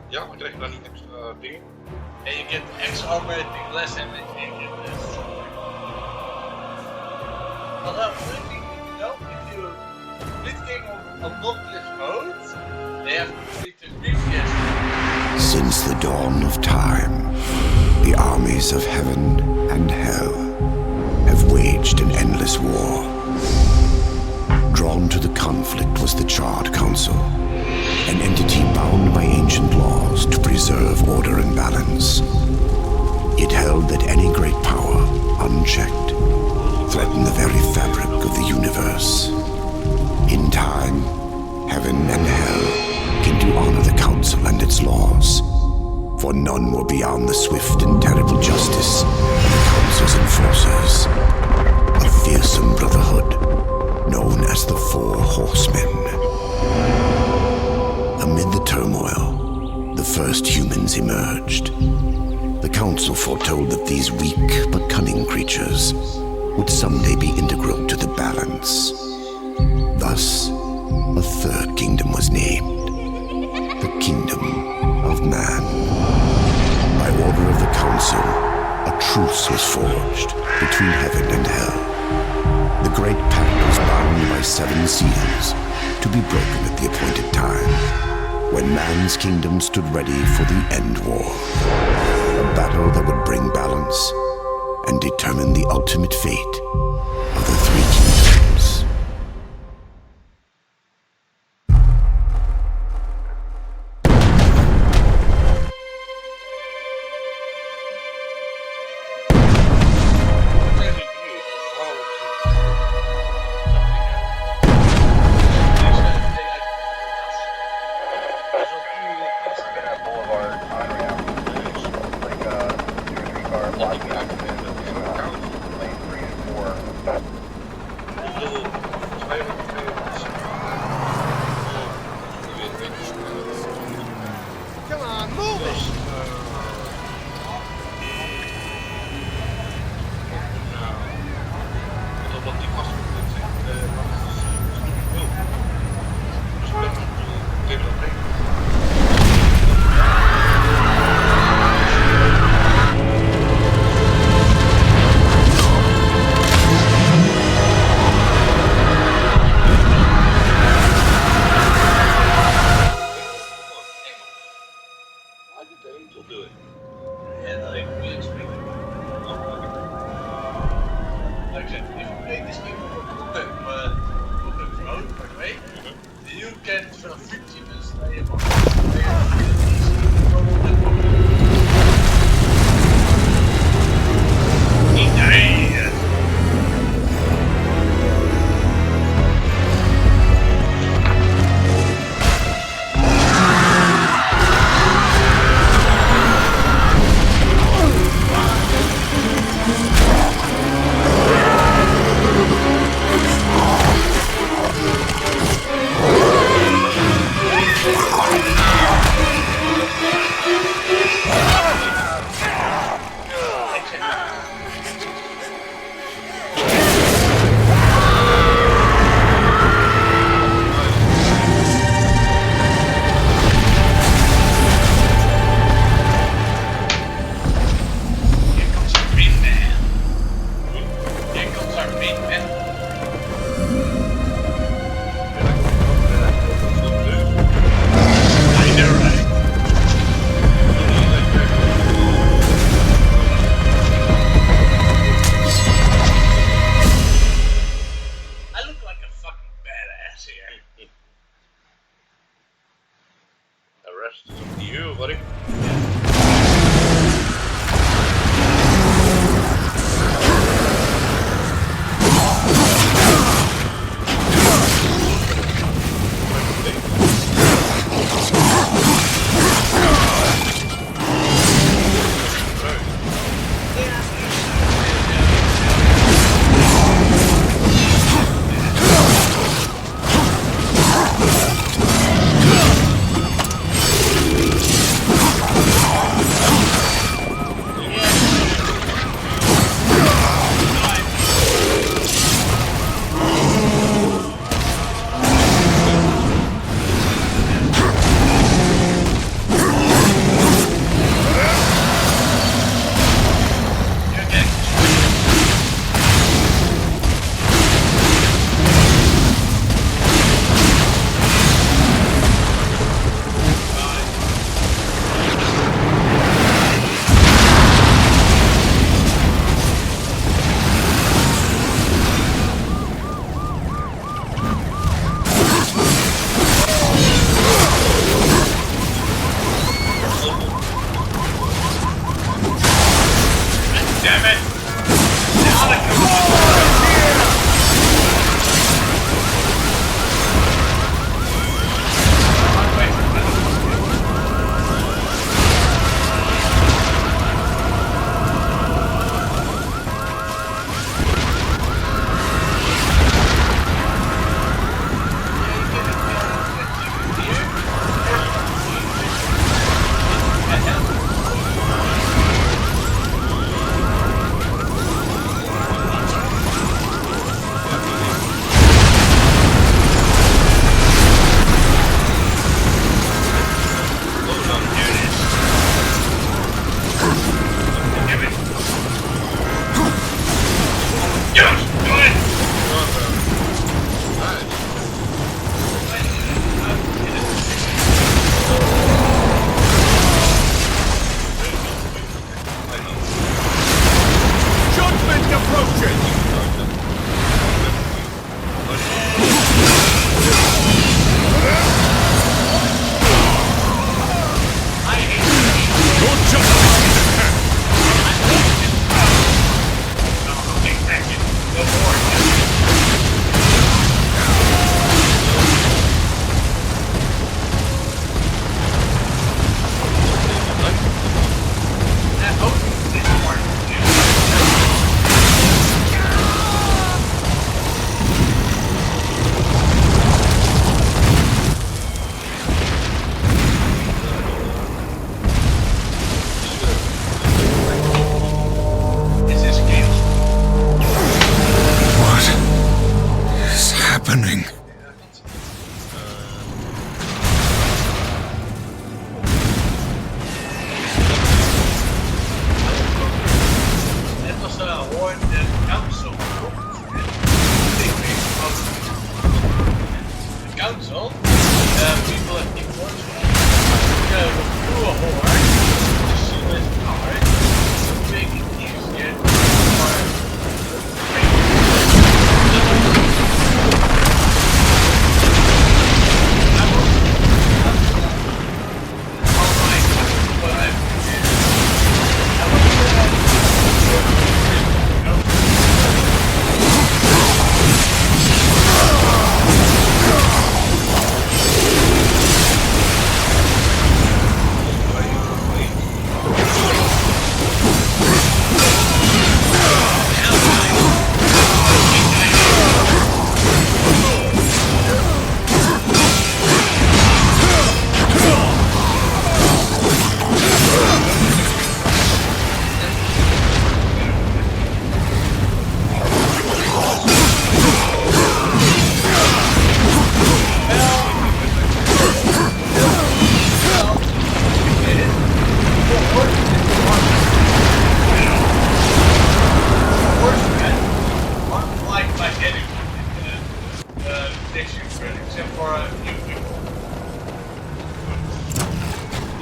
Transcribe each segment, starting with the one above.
Ja, maar krijg je dan niet extra dingen? En je get extra automatic less damage and you get less. Although, if you're clicking on bloodless mode, they have completed previous. Since the dawn of time, the armies of heaven and hell have waged an endless war. Drawn to the conflict was the Charred Council, an entity bound by ancient laws to preserve order and balance. It held that any great power, unchecked, threatened the very fabric of the universe. In time, heaven and hell came to honor the Council and its laws, for none were beyond the swift and terrible justice of the Council's enforcers, a fearsome brotherhood known as the Four Horsemen. Amid the turmoil, the first humans emerged. The Council foretold that these weak but cunning creatures would someday be integral to the balance. Thus, a third kingdom was named, the Kingdom of Man. By order of the Council, a truce was forged between heaven and hell. The Great Pact was bound by 7 seals to be broken at the appointed time, when man's kingdom stood ready for the end war. A battle that would bring balance and determine the ultimate fate of the 3 kingdoms.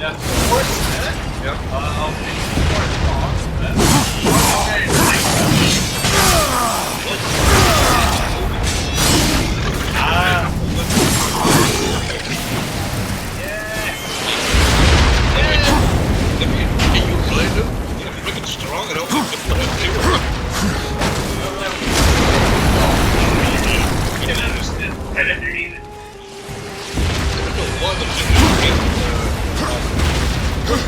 Ja, force, hè? Ja. Als ik force mag, hè? Oké, Can you play them? You're freaking strong and all. You can play them too. you can understand. I don't believe it. I don't know why the thing is we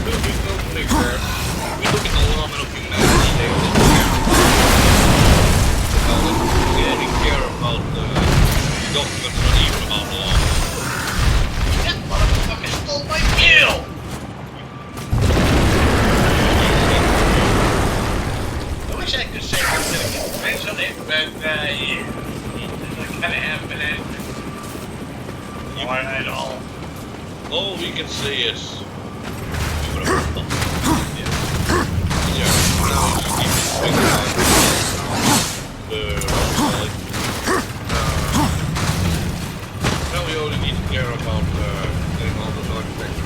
look at the allotment of humanity, they don't care about government or even about law. That motherfucker stole my kill! I wish I could say I'm gonna get revenge on it, but yeah. It kinda happened, or at all. All we can say is now we only need to care about getting all those artifacts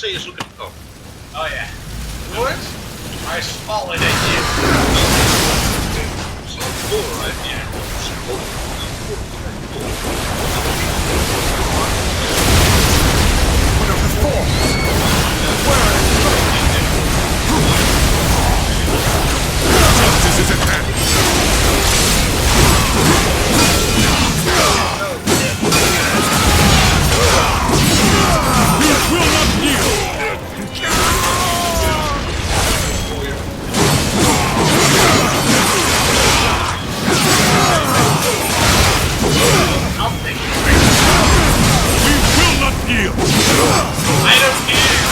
say is look at the top. Oh yeah. Yours? I smaller than you. So cool, right? Yeah. So cool. Justice is at hand. We will not yield. I don't care.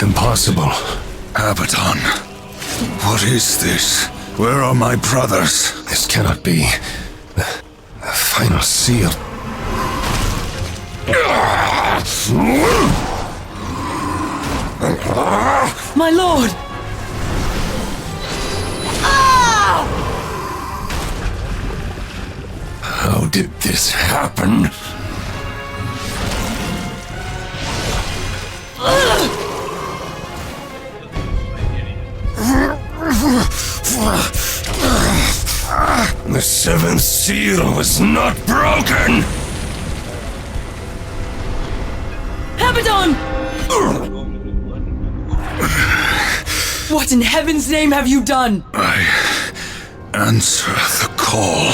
Impossible. Abaddon. What is this? Where are my brothers? This cannot be. The final seal. My lord! How did this happen? The seventh seal was not broken! Abaddon! What in heaven's name have you done? I answer the call.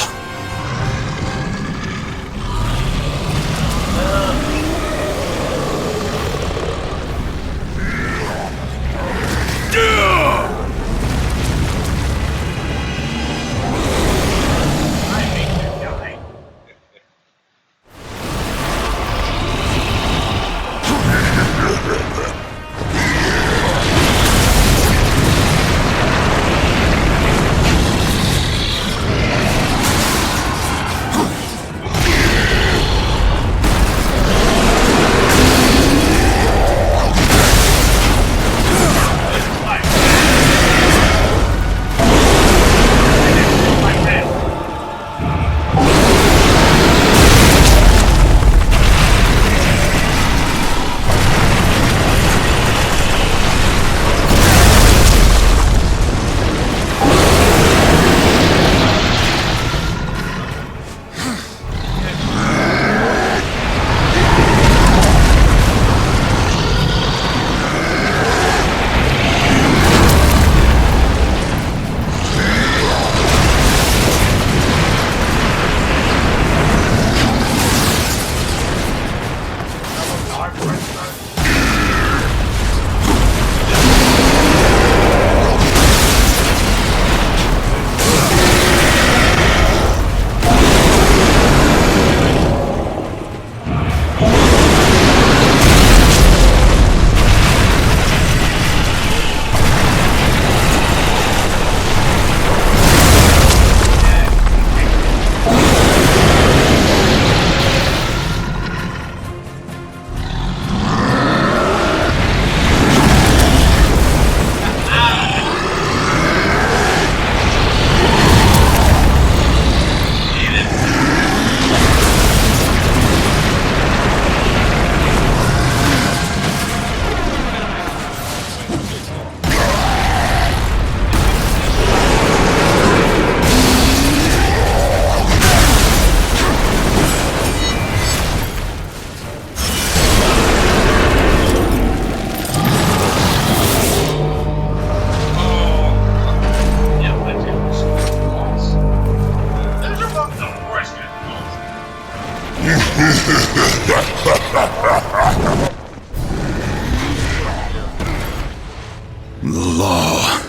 The law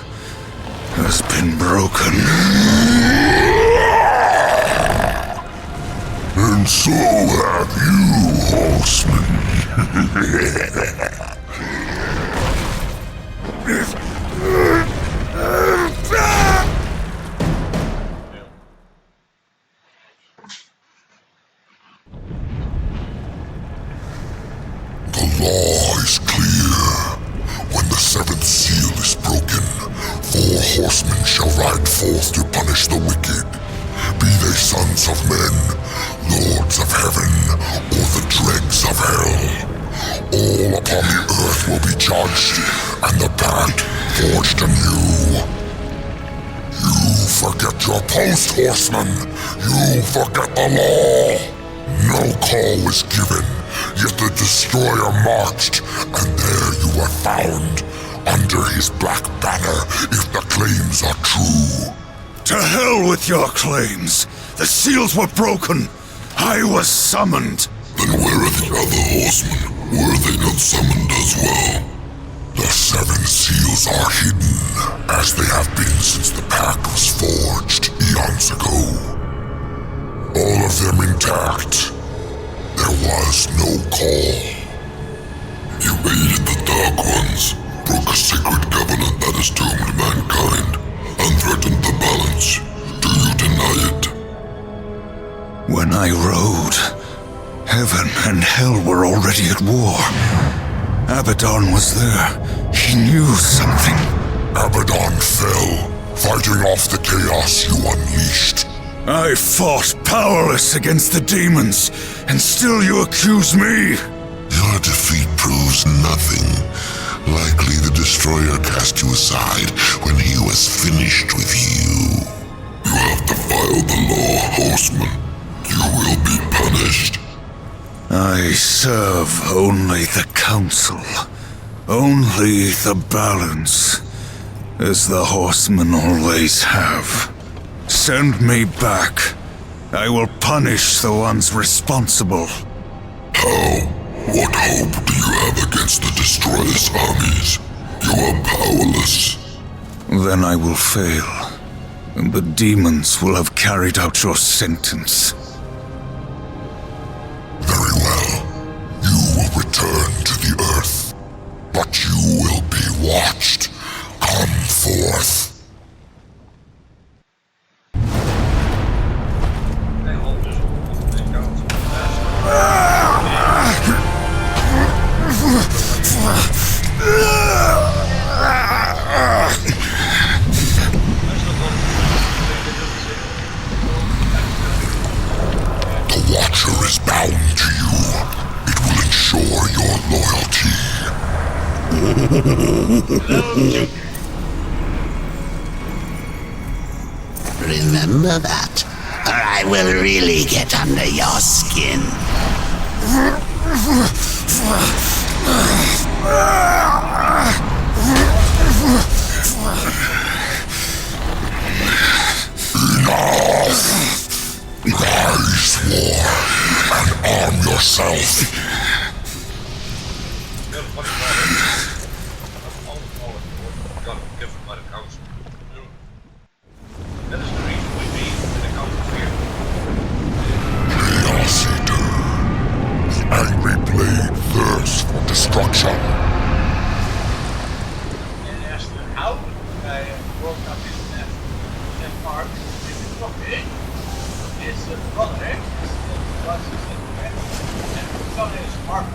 has been broken. And so have you, The law is clear. When the seventh seal is broken, 4 horsemen shall ride forth to punish the wicked, be they sons of men, lords of heaven, or the dregs of hell. All upon the earth will be judged, and the pact forged anew. You forget your post, horseman. You forget the law. No call was given, yet the destroyer marched, and there you were found, under his black banner, if the claims are true. To hell with your claims! The seals were broken! I was summoned! Then where are the other horsemen? Were they not summoned as well? The 7 seals are hidden, as they have been since the pact was forged eons ago. All of them intact. There was no call. You aided the Dark Ones, broke a sacred covenant that has doomed mankind, and threatened the balance. Do you deny it? When I rode, heaven and hell were already at war. Abaddon was there. He knew something. Abaddon fell, fighting off the chaos you unleashed. I fought powerless against the demons, and still you accuse me? Your defeat proves nothing. Likely the Destroyer cast you aside when he was finished with you. You have defiled the law, Horseman. You will be punished. I serve only the Council. Only the balance. As the Horsemen always have. Send me back. I will punish the ones responsible. How? What hope do you have against the Destroyer's armies? You are powerless. Then I will fail, and the demons will have carried out your sentence. Very well. You will return to the Earth, but you will be watched. Come forth. The Watcher is bound to you. It will ensure your loyalty. Remember that, or I will really get under your skin. Rise, war, and arm yourself. That is the reason we meet in the council here. Chaos Eater. The angry blade thirsts for destruction. En als de oude bij World Cup is net park is het nog in. Is het belangrijk. Wat is het net? En het kan is Mark.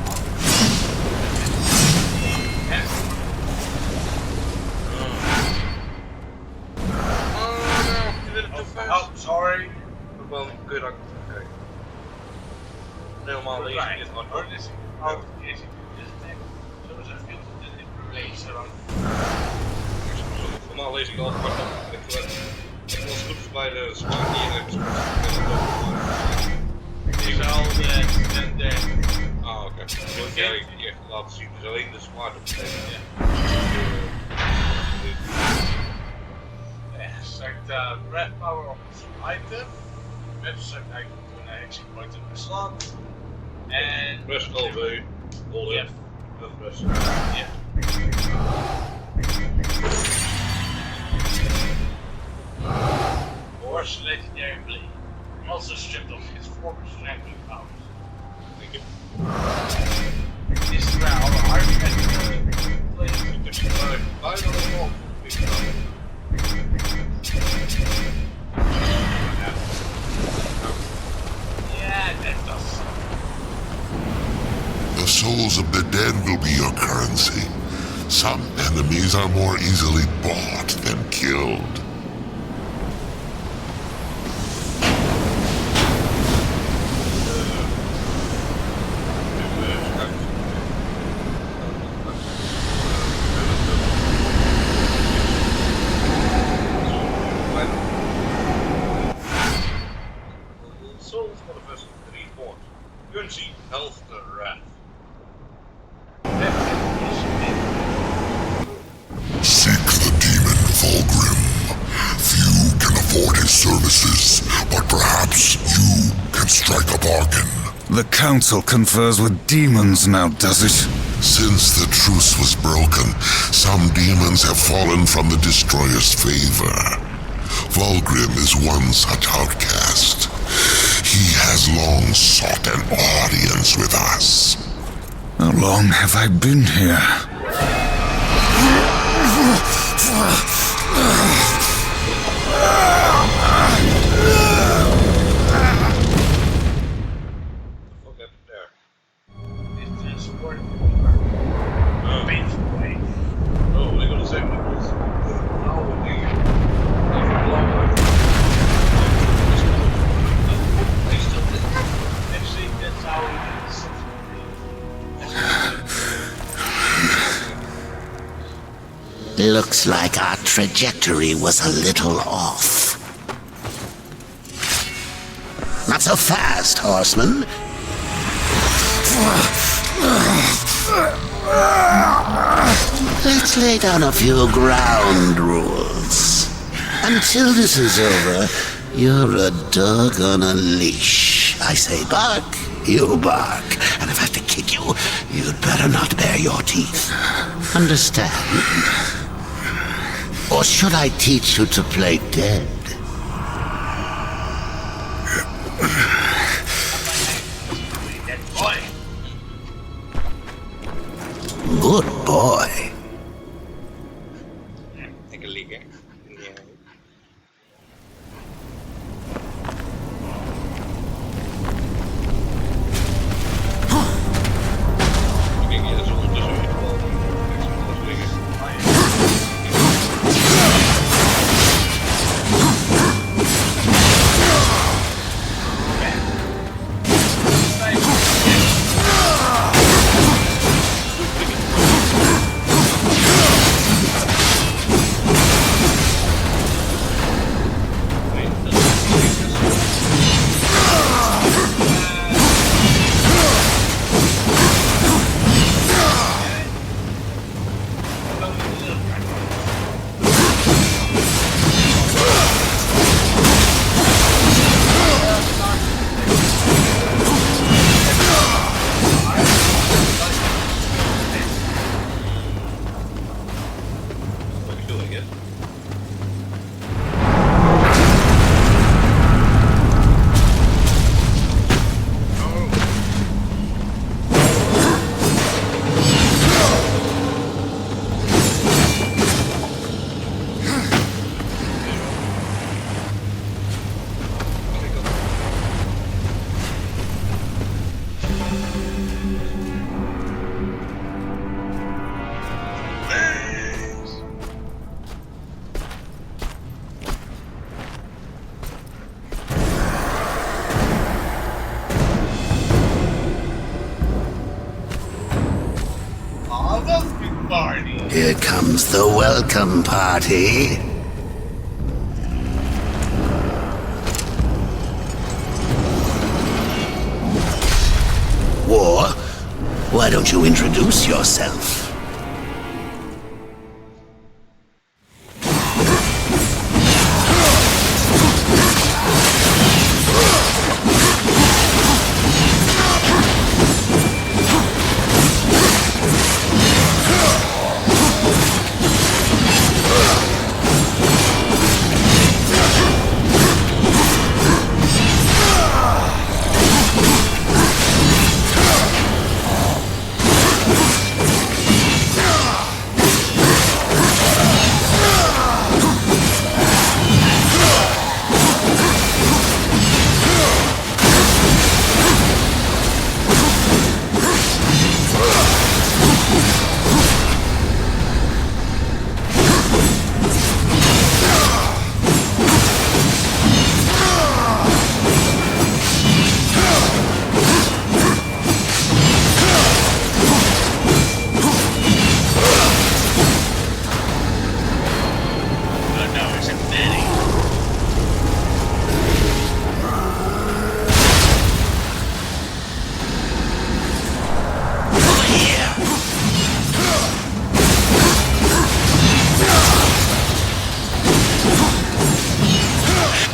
Oh, sorry. Wel kun je dat kijken. Helemaal lezen is maar Oh, dit is is het sowieso veel te lezen. normaal lees ik altijd maar op. Ik was goed bij de smaak hier en Diezelfde en de. Ah, oké. Dat wil ik echt laten zien. Dus alleen de smart op de Zegt breath power op het item. Website eigenlijk toen hij actie point in beslag. En. Press LV. Hold Ja. F. En press. Ja. Horse legendary blade. Also stripped of his former strengthening powers. Denk je? This is where our argument plays. Ik heb bijna nog. Yeah, that does. The souls of the dead will be your currency. Some enemies are more easily bought than killed. Souls manifest 3 forms. Currency, health, wrath. Seek the demon Volgrim. Few can afford his services, but perhaps you can strike a bargain. The Council confers with demons now, does it? Since the truce was broken, some demons have fallen from the Destroyer's favor. Volgrim is one such outcast. He has long sought an audience with us. How long have I been here? What happened there? It's transported painful way. Oh, we're gonna say because now we even belangrijk. Looks like our trajectory was a little off. Not so fast, horseman. Let's lay down a few ground rules. Until this is over, you're a dog on a leash. I say bark, you bark. And if I have to kick you, you'd better not bare your teeth. Understand? Or should I teach you to play dead? Good boy. Ik liggen. Ja. Kijk, hier is ondertussen weer gewoon alles liggen. Here comes the welcome party. War, why don't you introduce yourself?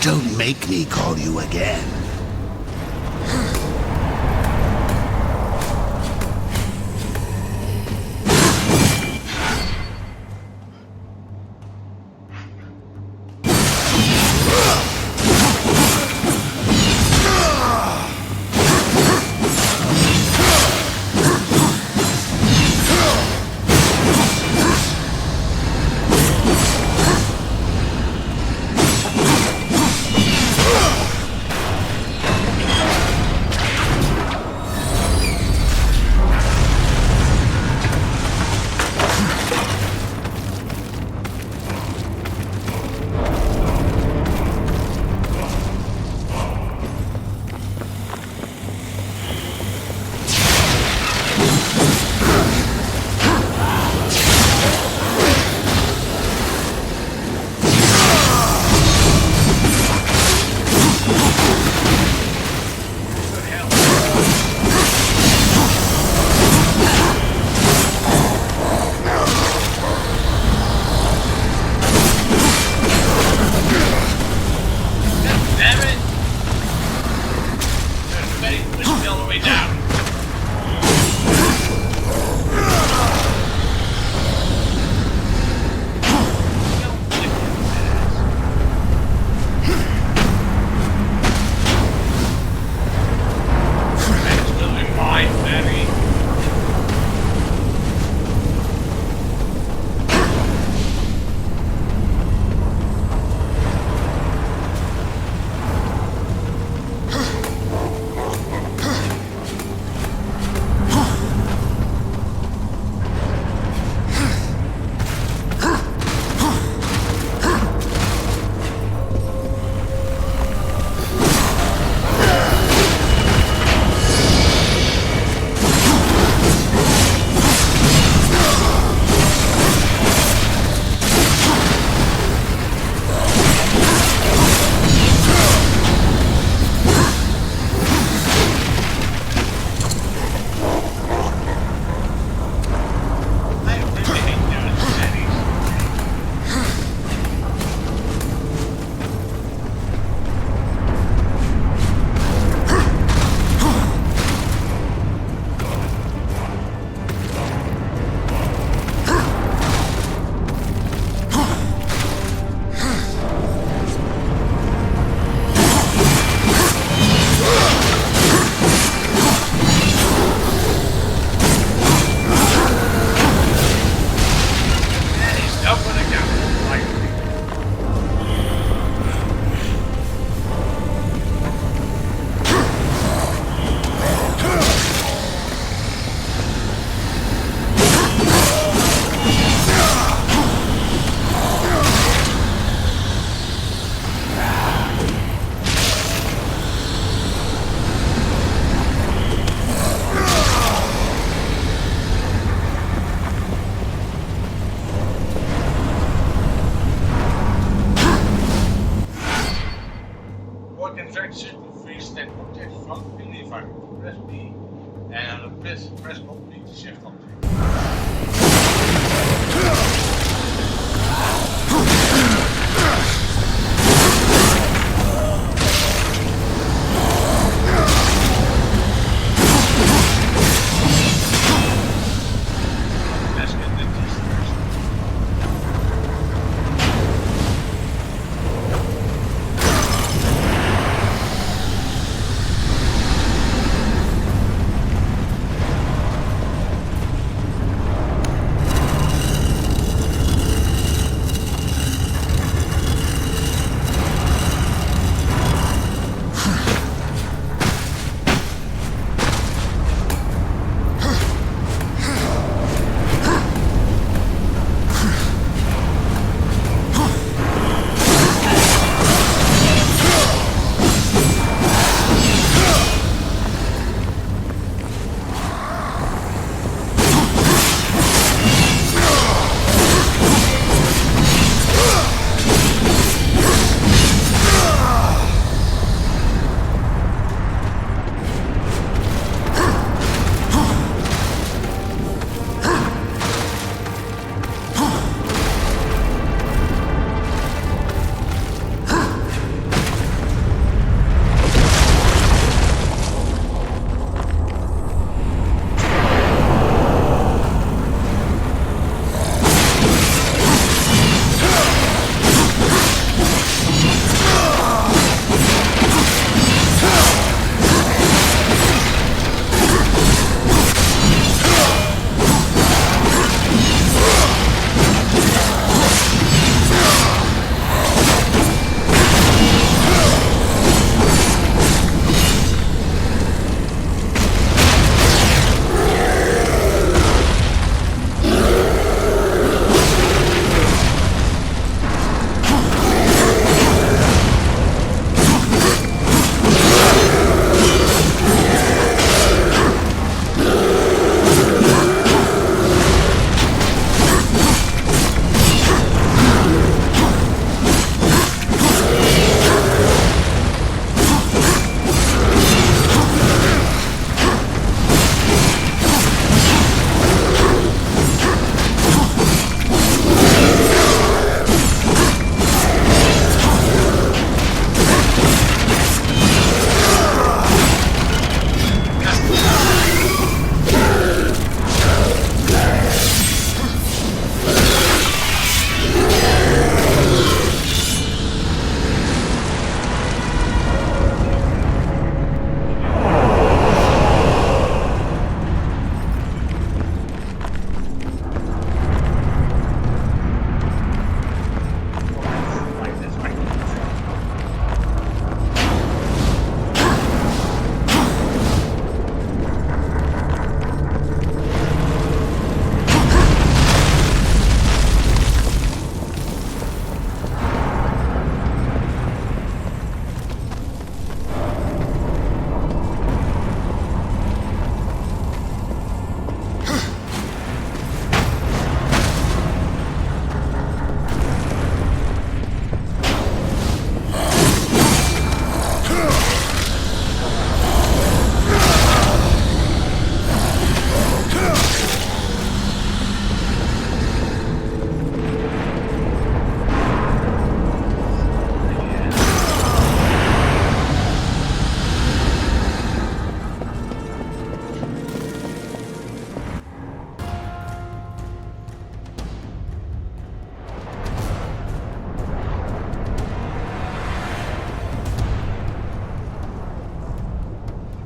Don't make me call you again. way down. Press B and on the press complete to shift object. Let's get the test first.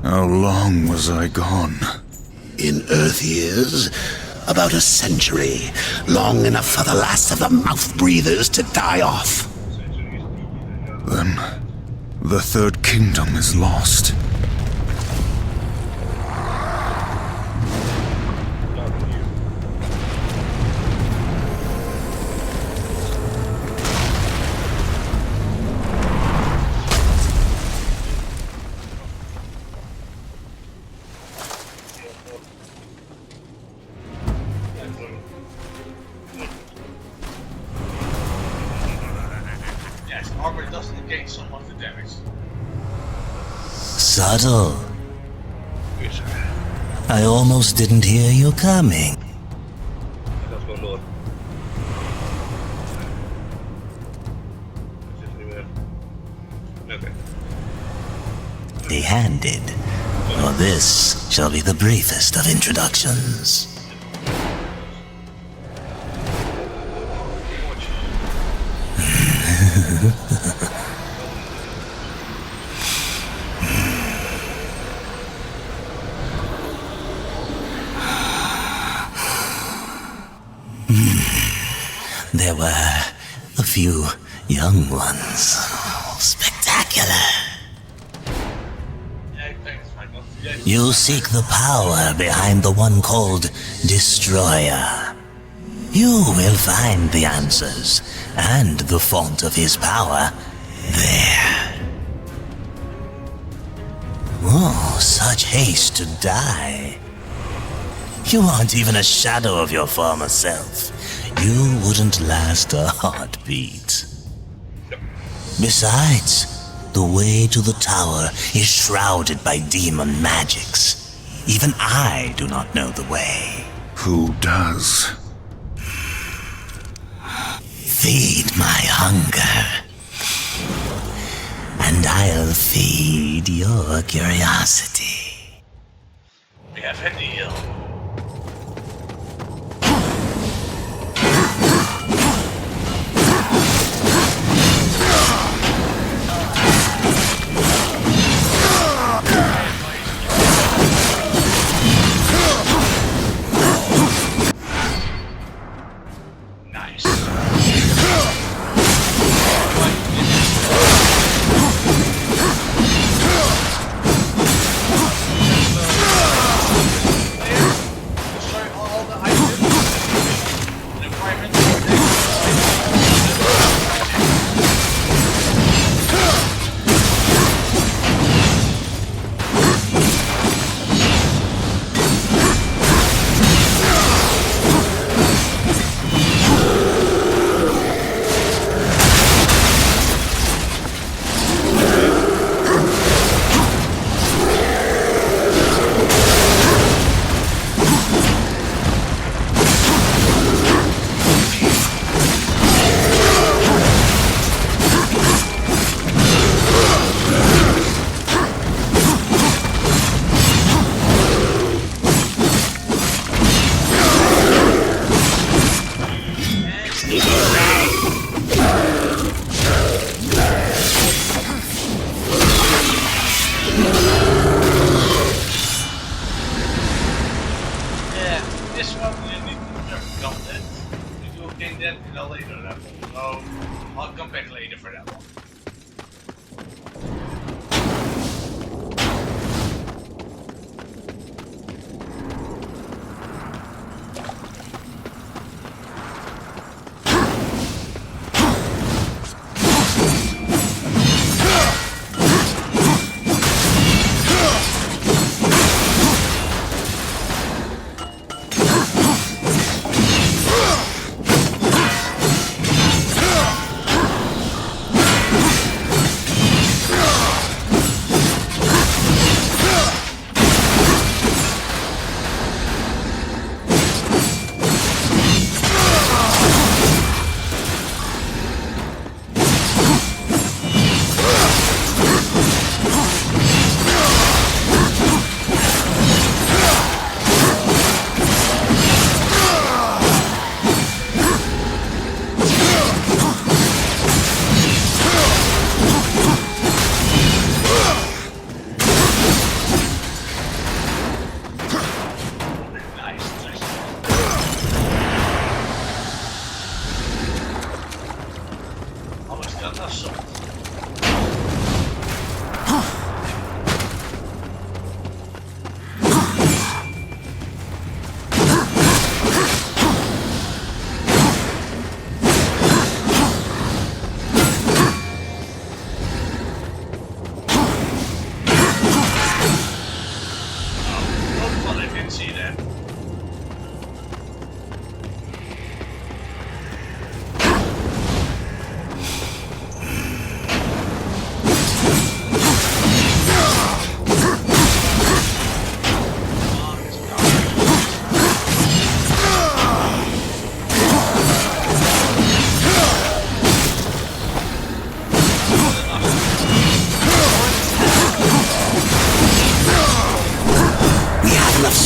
How long was I gone? In Earth years, about a century. Long enough for the last of the mouth breathers to die off. Then, the Third Kingdom is lost. Yes, armor does negate some of the damage. Subtle. Yes, sir. I almost didn't hear you coming. Let's go north. Okay. Be handed, for this shall be the briefest of introductions. There were a few young ones. Spectacular. Yeah, thanks, Michael. Yeah, You seek the power behind the one called Destroyer. You will find the answers and the font of his power there. Oh, such haste to die. You aren't even a shadow of your former self. You wouldn't last a heartbeat. Besides, the way to the tower is shrouded by demon magics. Even I do not know the way. Who does? Feed my hunger, and I'll feed your curiosity. we have a deal. Nice.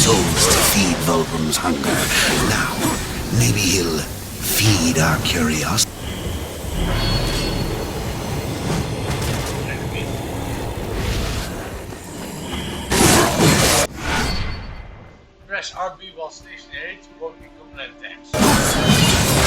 souls to feed Volgrim's hunger. Now, maybe he'll feed our curiosity. Press RB while stationary to block incomplete attacks.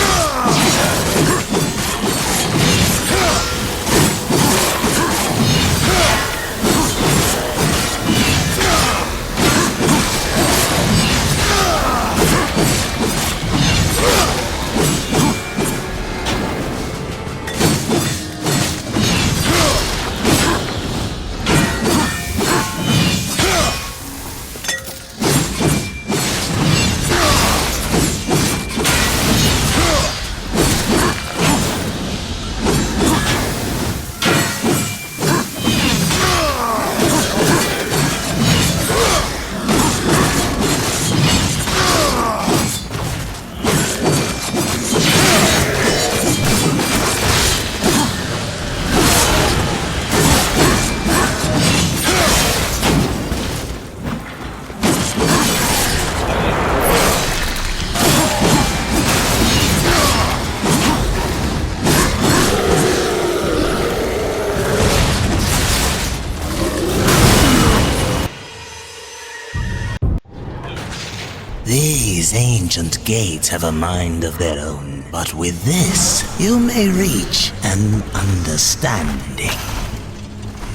These ancient gates have a mind of their own, but with this, you may reach an understanding.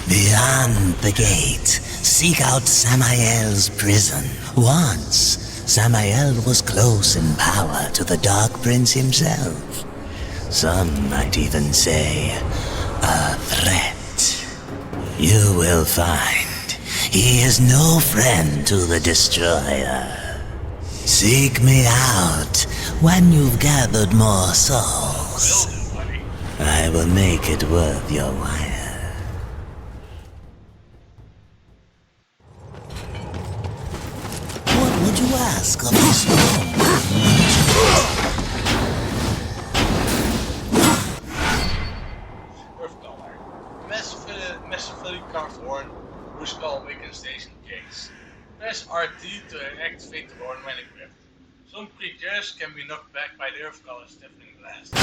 Beyond the gate, seek out Samael's prison. Once, Samael was close in power to the Dark Prince himself. Some might even say, a threat. You will find he is no friend to the Destroyer. Seek me out when you've gathered more souls. I will make it worth your while. What would you ask of this one? Massively carved horn, whose skull awakens station case. Press RT to activate the horn when equipped. Some creatures can be knocked back by the Earth Color's deafening blast.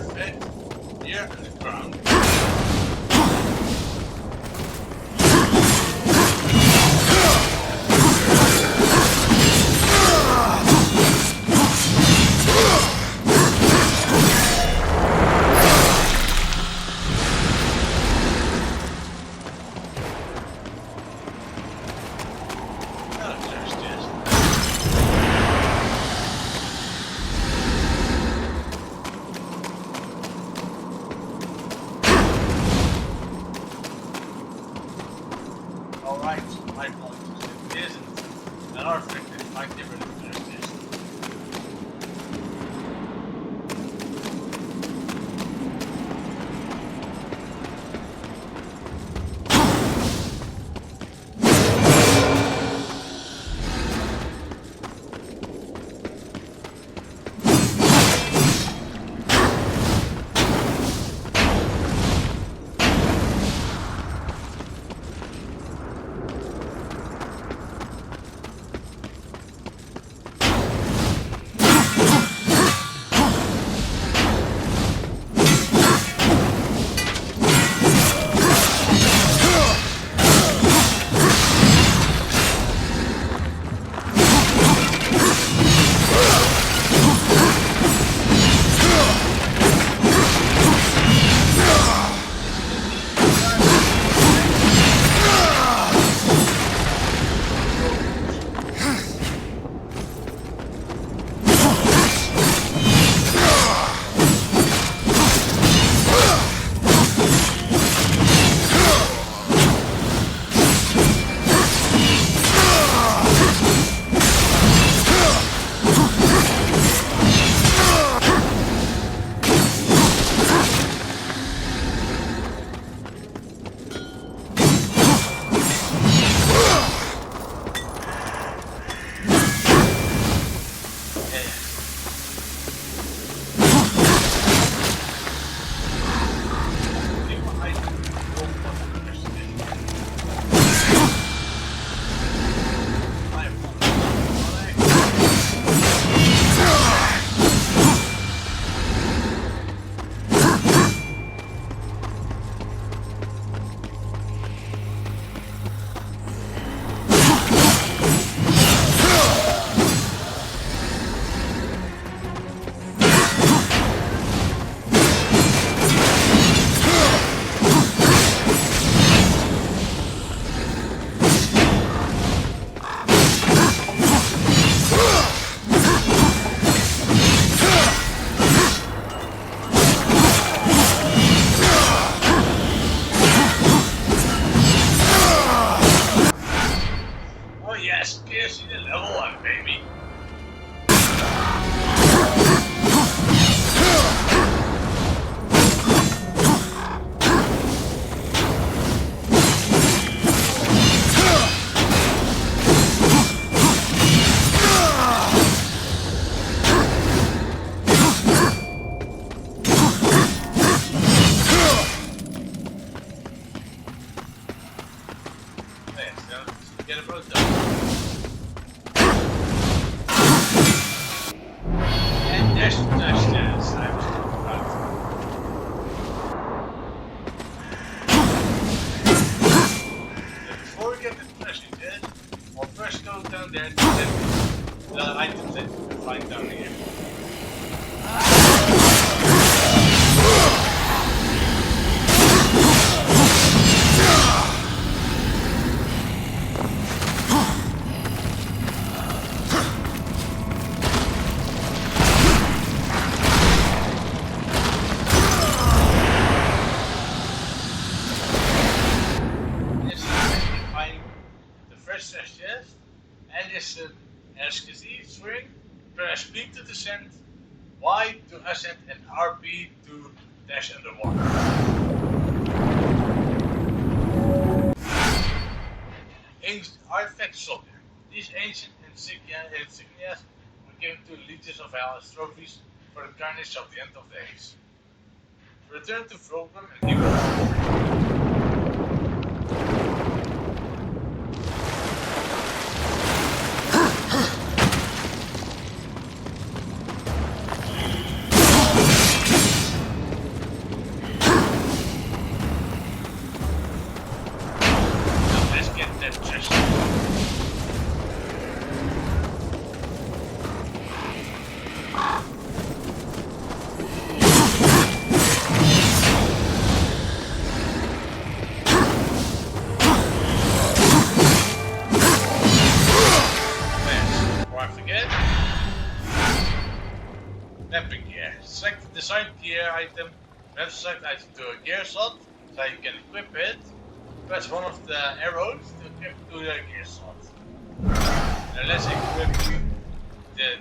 Perfect. Here on the ground. Alright, my apologies. It isn't an artifact, it's like different than this. Press B to descend, Y to ascend, and RB to dash underwater. Ancient artifact soldier. These ancient insignias were given to legions of hell as trophies for the carnage of the end of days. Return to Fulgrim and he will. assign gear item. You have to assign item to a gear slot, so you can equip it. Press one of the arrows to equip to the gear slot. And let's equip the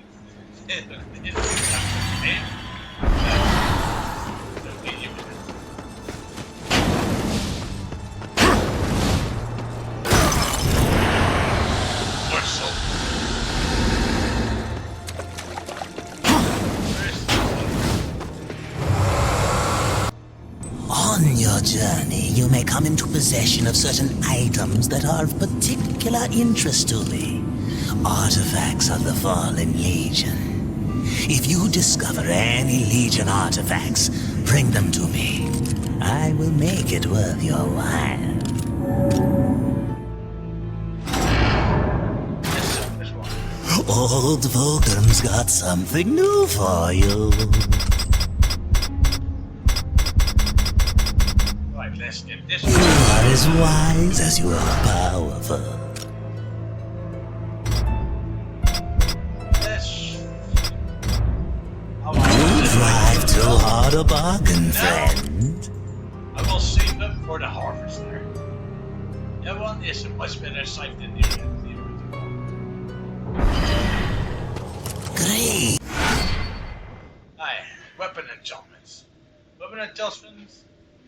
On your journey, you may come into possession of certain items that are of particular interest to me. Artifacts of the Fallen Legion. If you discover any Legion artifacts, bring them to me. I will make it worth your while. Old Vulcan's got something new for you. Let's get this You are as wise as you are powerful. You drive too hard a bargain, friend. I will save them for the harvester. That one is a much better sight than the original. Great. Aye, weapon enchantments. Weapon enchantments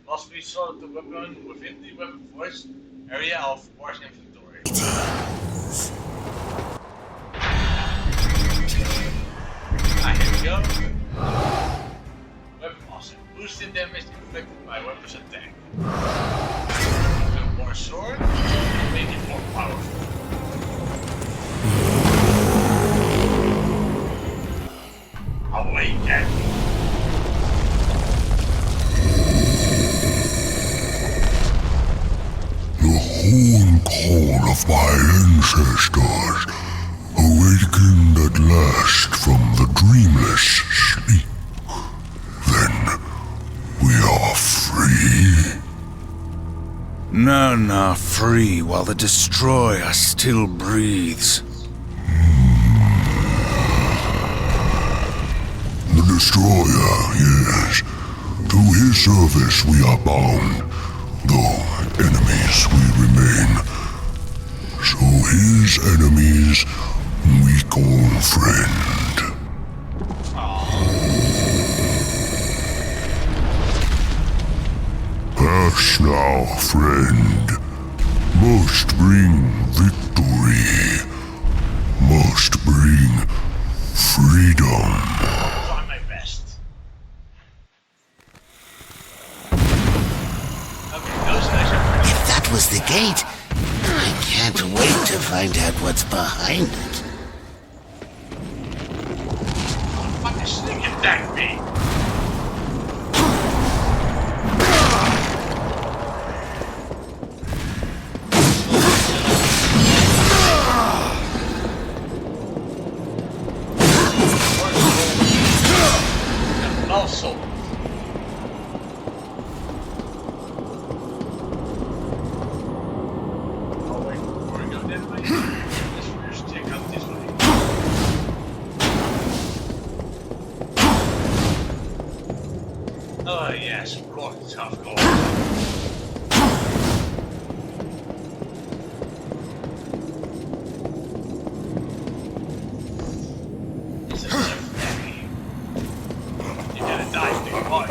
must be sold the weapon within the weapon force area of force inventory. Ah, here we go. Weapon master. Boosted damage inflicted by weapons attack. The more sword, make it more powerful. Awaken! The horn call of my ancestors, awakened at last from the dreamless sleep. Then we are free. None are free while the Destroyer still breathes. The Destroyer, yes. To his service we are bound, though enemies we remain. So his enemies we call friend. Pass now, friend. Must bring victory. Must bring freedom. Try my best. Okay, those guys are pretty. If that was the gate, I can't wait to find out what's behind it. Fucking sneak attack me! Also, oh wait, before we go that way, let's first check out this way. Oh yes, blocks of gold. This is so heavy. You gotta dive, big boy.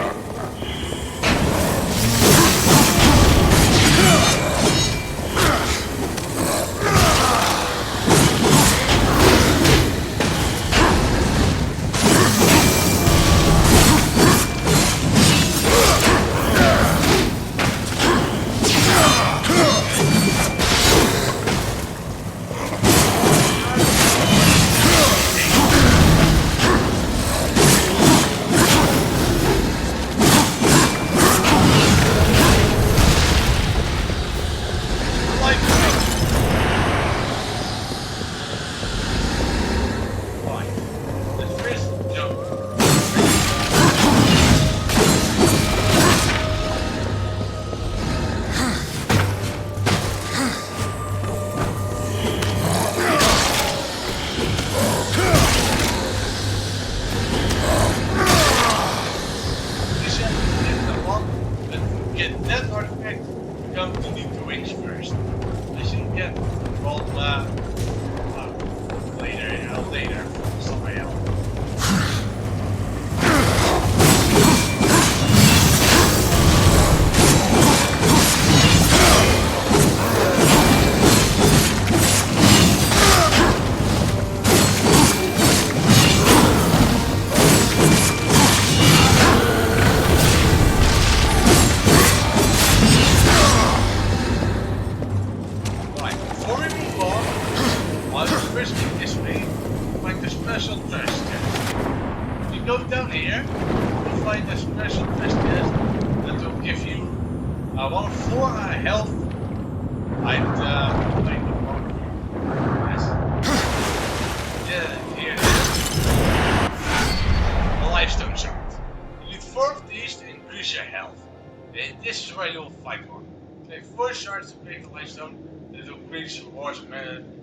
get that artifact, you come to the ruins first. I should get all later somewhere else. Down here, you'll find a special quest chest that will give you 1 of 4 health. Yes. Yeah, here it is. A lifestone shard. You need 4 of these to increase your health. And this is where you'll fight one. Take 4 shards to break the lifestone, that will increase your horseman.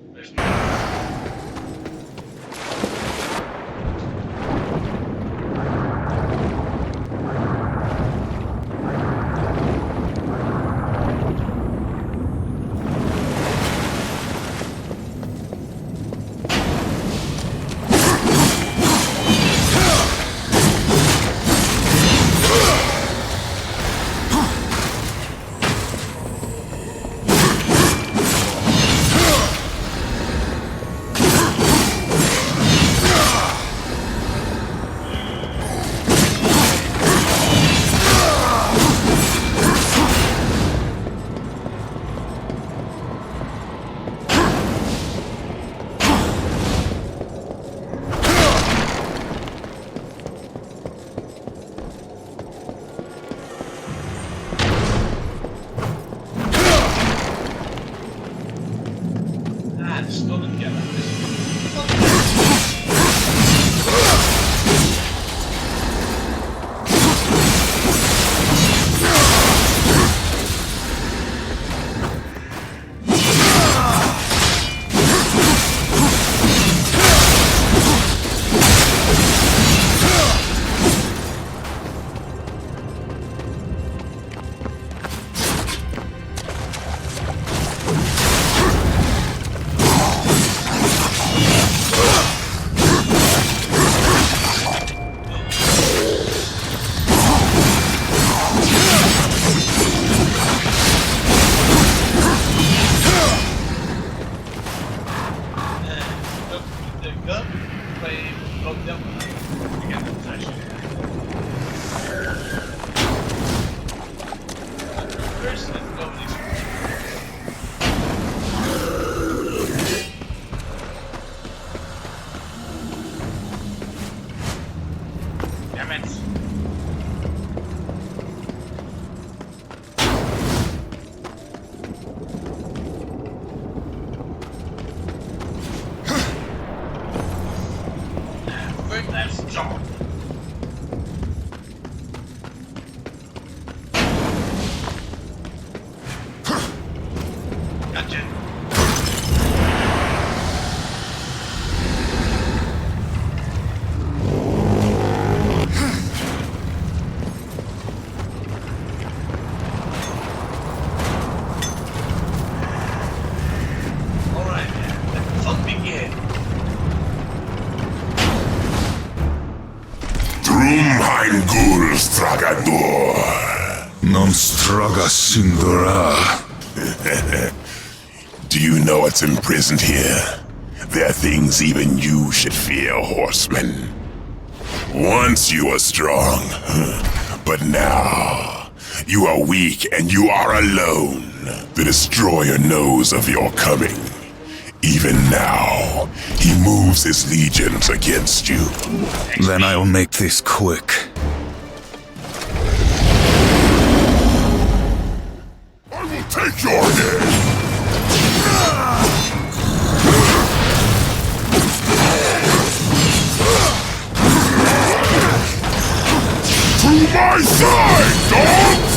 Non straga sindora. Do you know what's imprisoned here? There are things even you should fear, horseman. Once you were strong, but now you are weak and you are alone. The Destroyer knows of your coming. Even now, he moves his legions against you. Then I'll make this quick. I will take your head! To my side, dogs!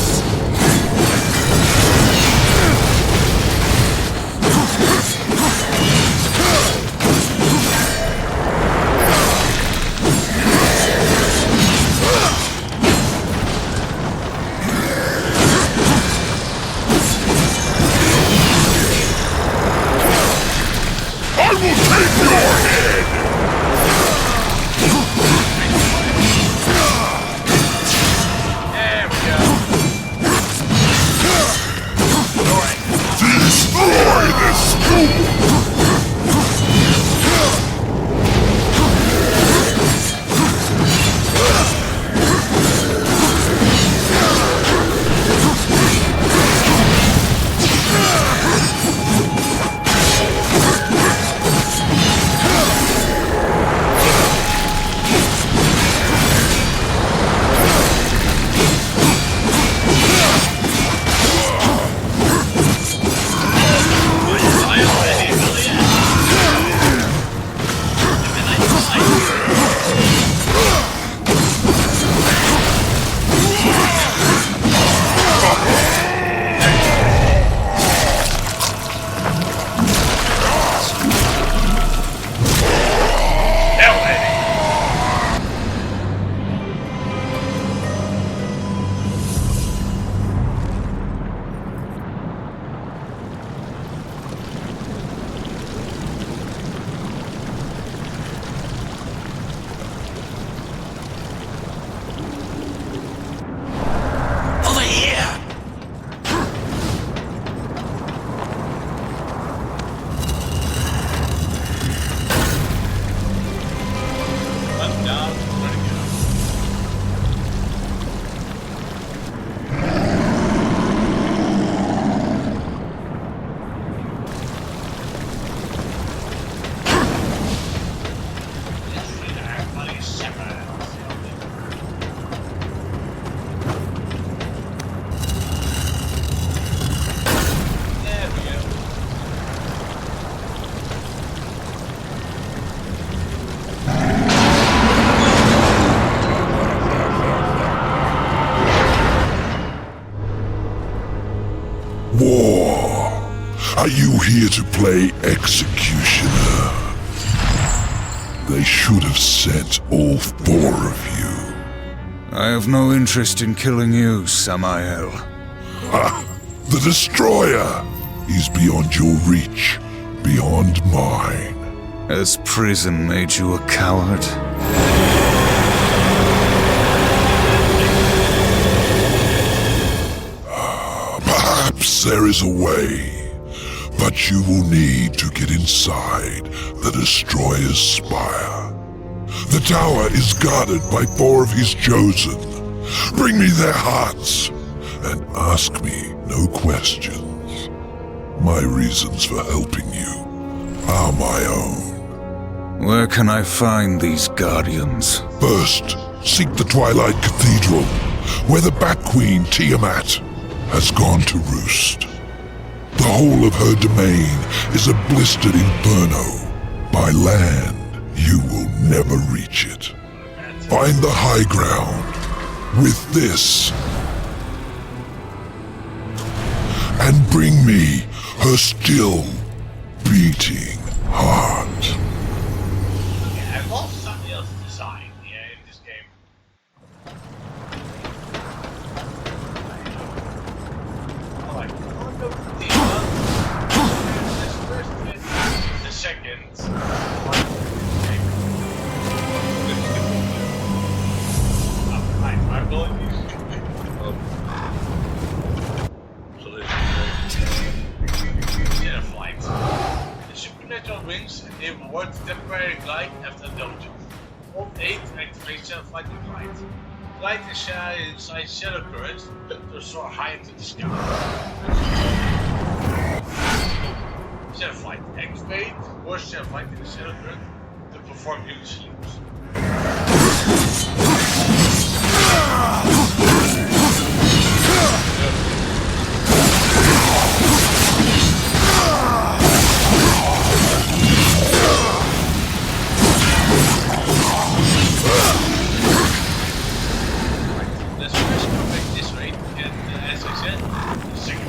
Are you here to play executioner? They should have sent all 4 of you. I have no interest in killing you, Samael. Ha! The Destroyer! He's beyond your reach, beyond mine. Has prison made you a coward? Perhaps there is a way, but you will need to get inside the Destroyer's spire. The tower is guarded by 4 of his chosen. Bring me their hearts, and ask me no questions. My reasons for helping you are my own. Where can I find these guardians? First, seek the Twilight Cathedral, where the Bat Queen Tiamat has gone to roost. The whole of her domain is a blistered inferno. By land, you will never reach it. Find the high ground with this, and bring me her still beating heart. Yeah, I love Samuel's design in this game. I like the first bit, the second. I'm going to Flight. The supernatural wings enable one to temporarily glide after a dojo. Alt 8 activates Flight and Glide. Glide inside shadow currents to soar high into the sky. Shadow Flight activate, force Shadow Flight in the shadow current to perform huge sleeps. Let's first go back this way and as I said, the second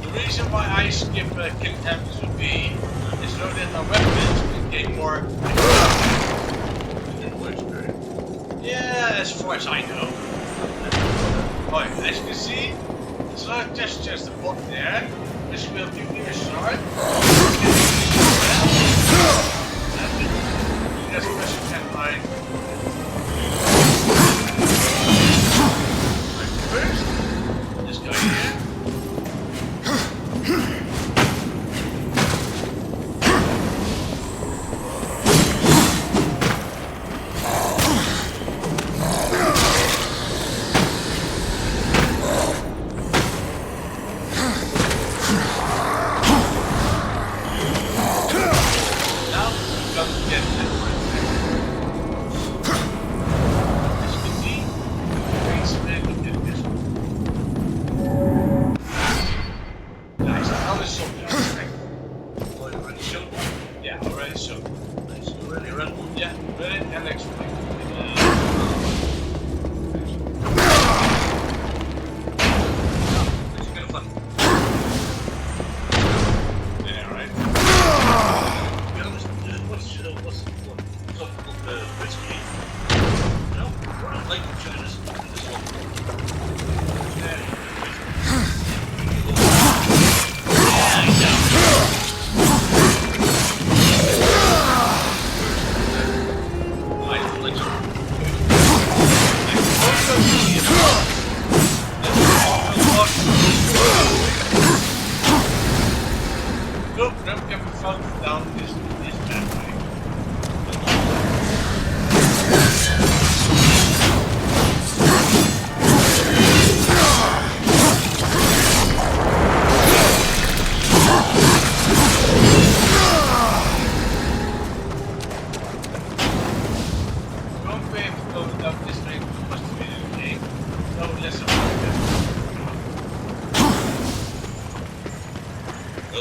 the reason why I skip kill attempts would be is so that our weapons can gain more. Yeah, as far as I know. But as you can see, it's not just a bot there, which will give me a shard. And that's special can like first, this guy here.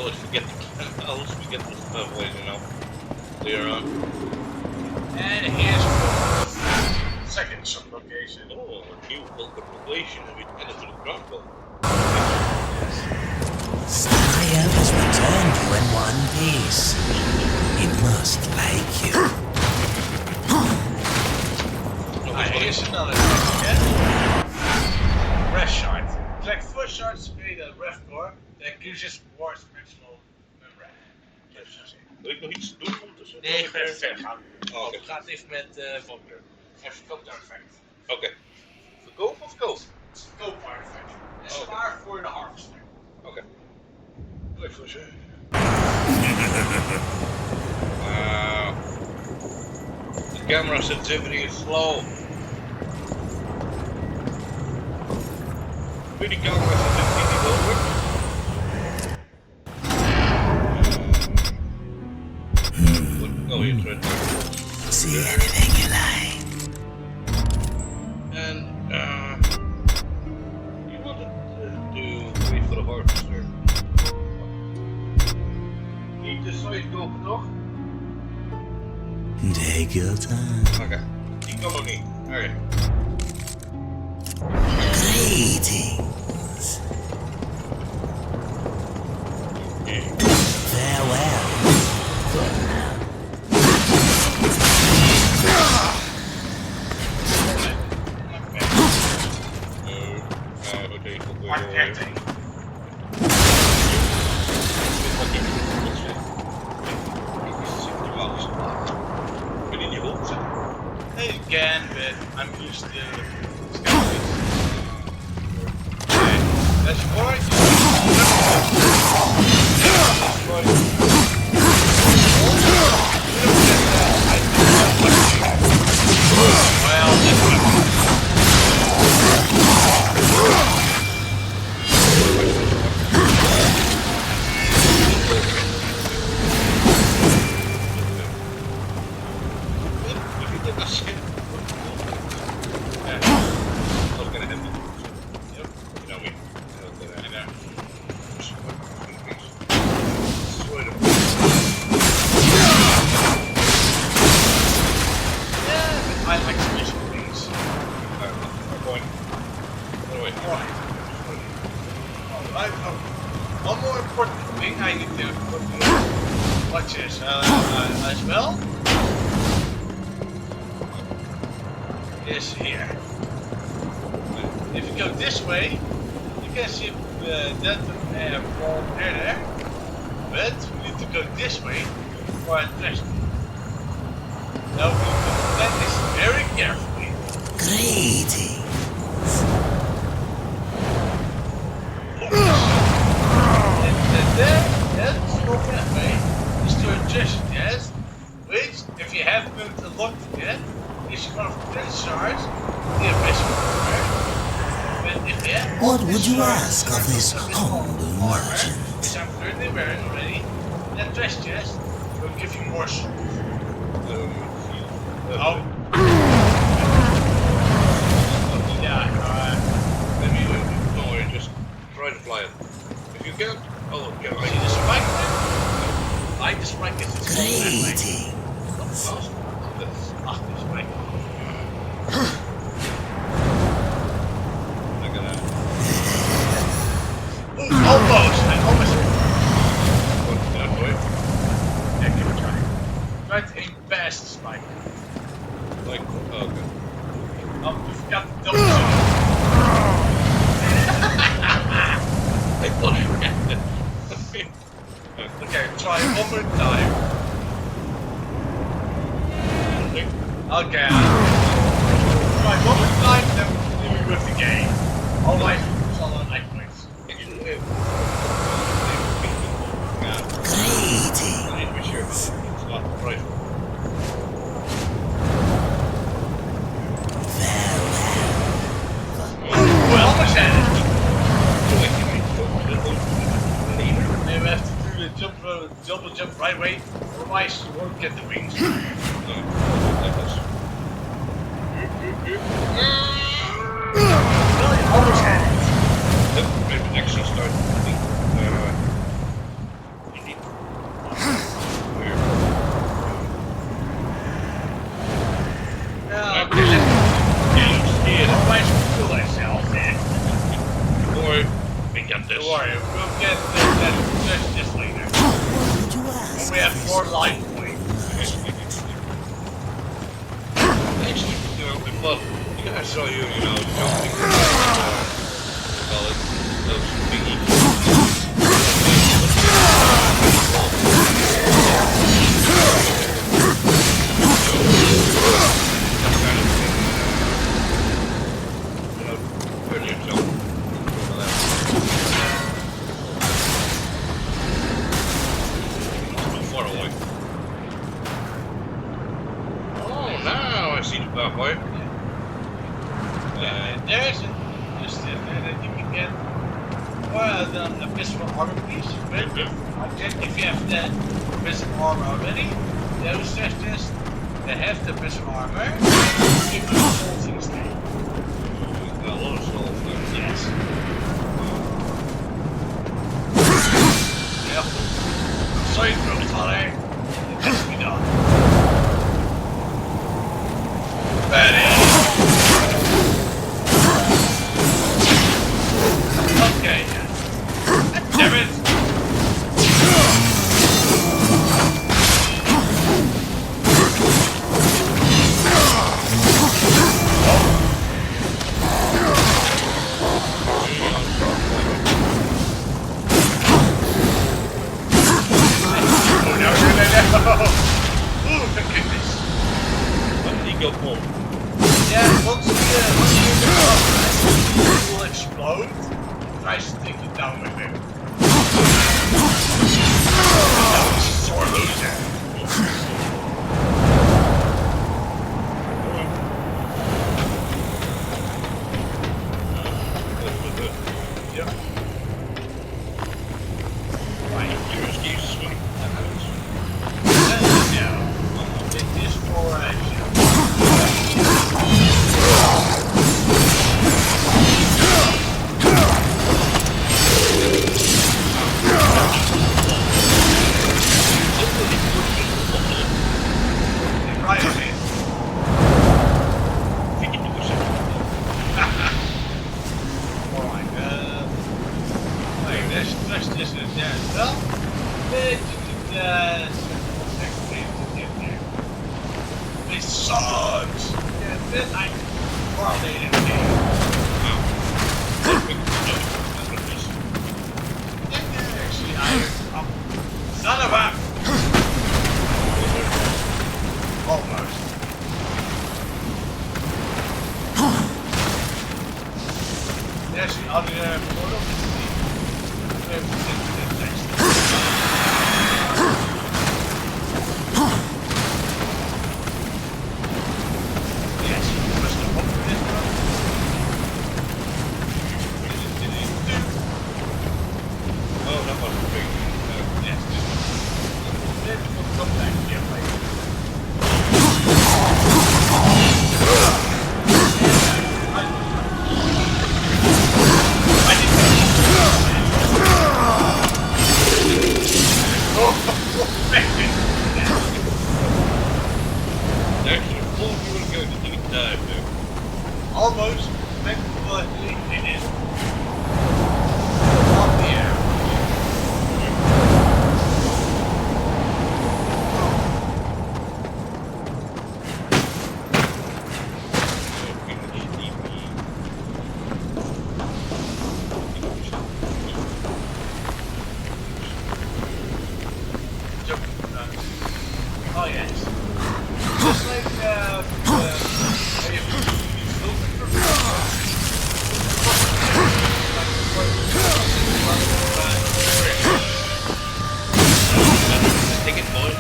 always forget the stuff ways, you know. Later on. And here's the second sub-location. Oh, a new Vulcan location with Enemy Chronicle. Staria has returned you in one piece. It must like you. Here's another thing again. Breath shard. Collect 4 shards to create a breath core that increases war's maximal membrane. Wil ik nog iets doen ondertussen? Nee, ik ben even verder gaan. Oh, oké. We gaan even met Volker. En verkoopt artefact. Oké. Verkoop of koop? Verkoopt artefact. En Oké. spaar voor de harvester. Oké. Leuk voor ze. The camera sensitivity is slow. Wil die camera sensitivity niet over? Oh, you're trying to... See anything you like. And, you wanted to wait for the harvester. Niet de site kopen, toch? Take your time. Oké. Die kan nog niet. Oké. Greetings. Farewell. Marketing. Kun je niet opzetten? Hey, again, but I'm used to scouting. Okay, that's more. Well, I like special things. Alright, one more important thing I need to watch this as well is here. If you go this way, you can see that wall there, but we need to go this way for a treasure. Now we need to plan this very carefully. Greetings. That's your pathway is to a treasure chest, which, if you haven't unlocked it yet, is one of the 10 shards the investment card. But if you have What would you ask of this humble merchant? which I'm currently wearing already, that treasure chest will give you more souls. Maybe don't worry, just try to fly it. If you can't, oh, can I See the spike there? Like the spike is Greetings. fast? That's the spike. not gonna. Almost! I almost. What can I do? Yeah, give it a try. Try to aim past the spike. Like, okay. Oh, you forgot the double jump. I thought I forgot that. Okay, try one more time. Okay. Try one more time, then we with the game. Otherwise, it's all on night points. Actually, Greetings. I need to be sure about it. It's not right. Well, almost had it. Wait, can I go to the later? Maybe we have to do the double jump right way, otherwise you won't get the wings. No, like this. Well, you almost had it. Maybe next one start. worry, we'll get this later. When we have 4 life points. Actually, well, I saw you, jumping those biggie. Brilliant jump. Far away. Oh, now I see the pathway. There's that you can get the abyssal armor piece. If you have the abyssal armor already, those testers that have the abyssal armor give you souls instead. A lot of souls there. Yes. Yep. Sorry, Brother. It has to be done. Ready? Okay. Damn it! Ooh, thank goodness. What did he go for? Yeah, once you will explode, tries to take you down with him. That was a sore loser. Yep. Right, your excuses for that happens. Yeah. It is for action. Right ahead. Alright, wait, let's this and there as well. This sucks! Yeah, then I correlated the game. Actually, son of a... Almost. There's the other portal. Maybe we'll get to that next. Yes, you must have opened this one. Oh, that was big. Yes, this one. Maybe we'll come back here later. Actually, before we were going to deep dive there. Almost, but it is. Up the air. Oh yes. Just like Take it, boy.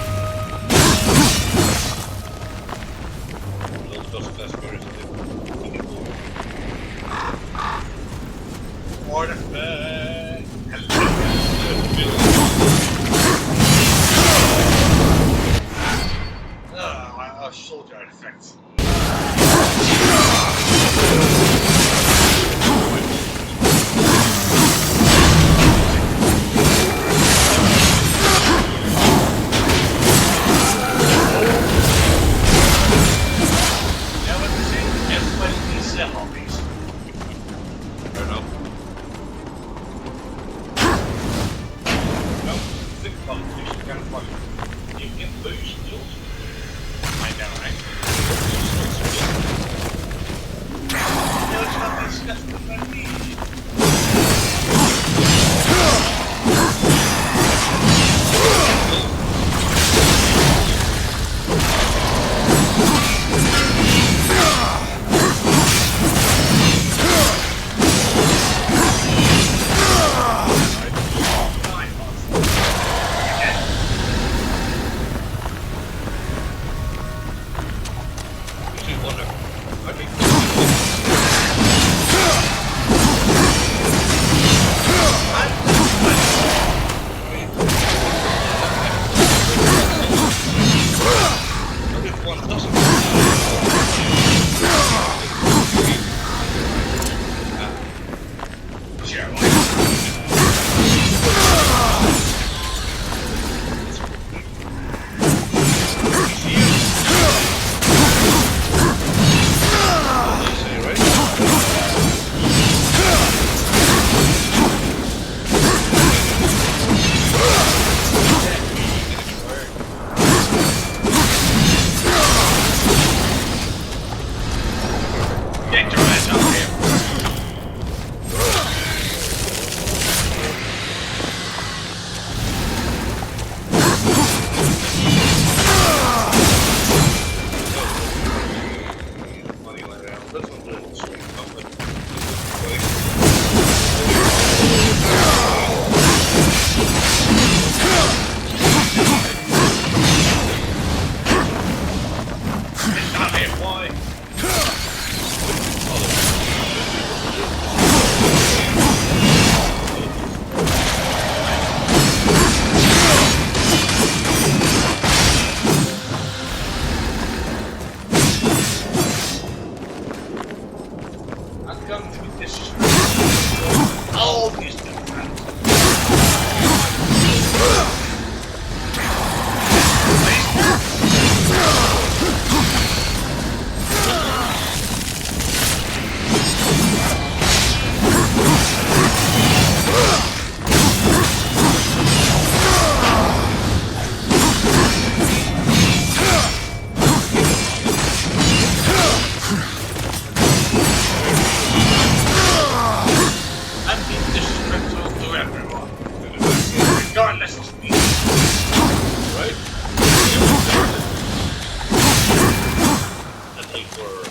Those fast spirits. Take it, boy. Artifact. Our soldier artifacts. chair. Get your ass up here. Money laying around. This one's doing sweet something. It's not here. Why? I'm going to be disrespectful. All these different. I'm being disrespectful to everyone, regardless of speed. Right? I think we're...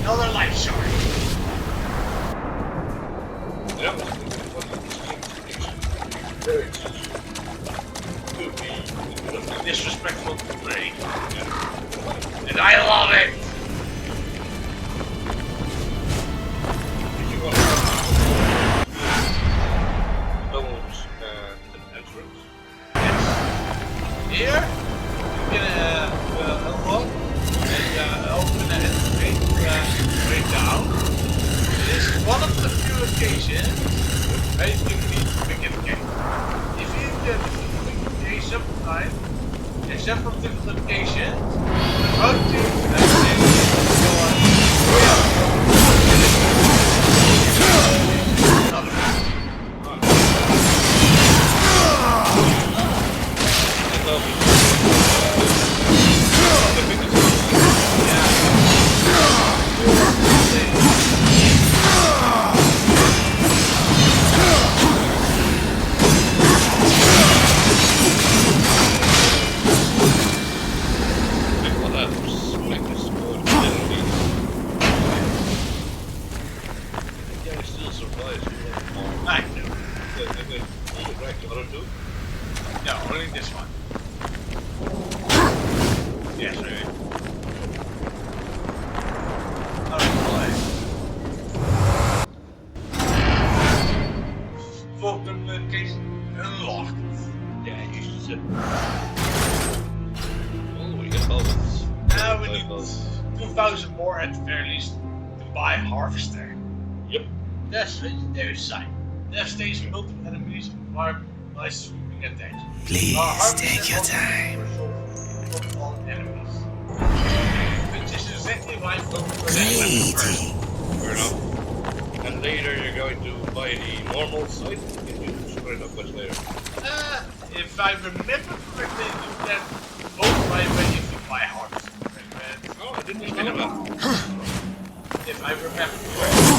Another life shard. Yep. Very could be Disrespectful to me. And I love it. Bones and entrance. Here, you can unlock and open the entrance right down. It is one of the few occasions where you need to pick a game. If you get the game sometime, in several different locations, the road to no, only this one. Yes, right. Fulton location unlocked. Yeah, you should sit. Oh, we get bones. Now we need 2,000 more at the very least to buy Harvester. Yep. That's legendary sight. There stays multiple enemies environment by sweeping attacks. Please take your time. Greeting. Fair enough. And later you're going to buy the normal site? Can you spread up much later? If I remember correctly, you can both buy when you can buy hearts. Oh, I didn't even know that. If I remember correctly.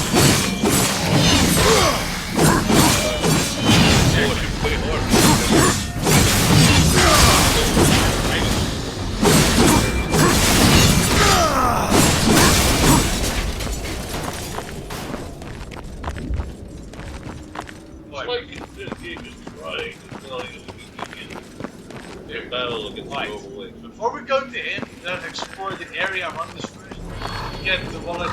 So if you play hard. Like this game is trying to tell you their battle against the overweight. Before we go to him, let's explore the area around this first. Get the wallet.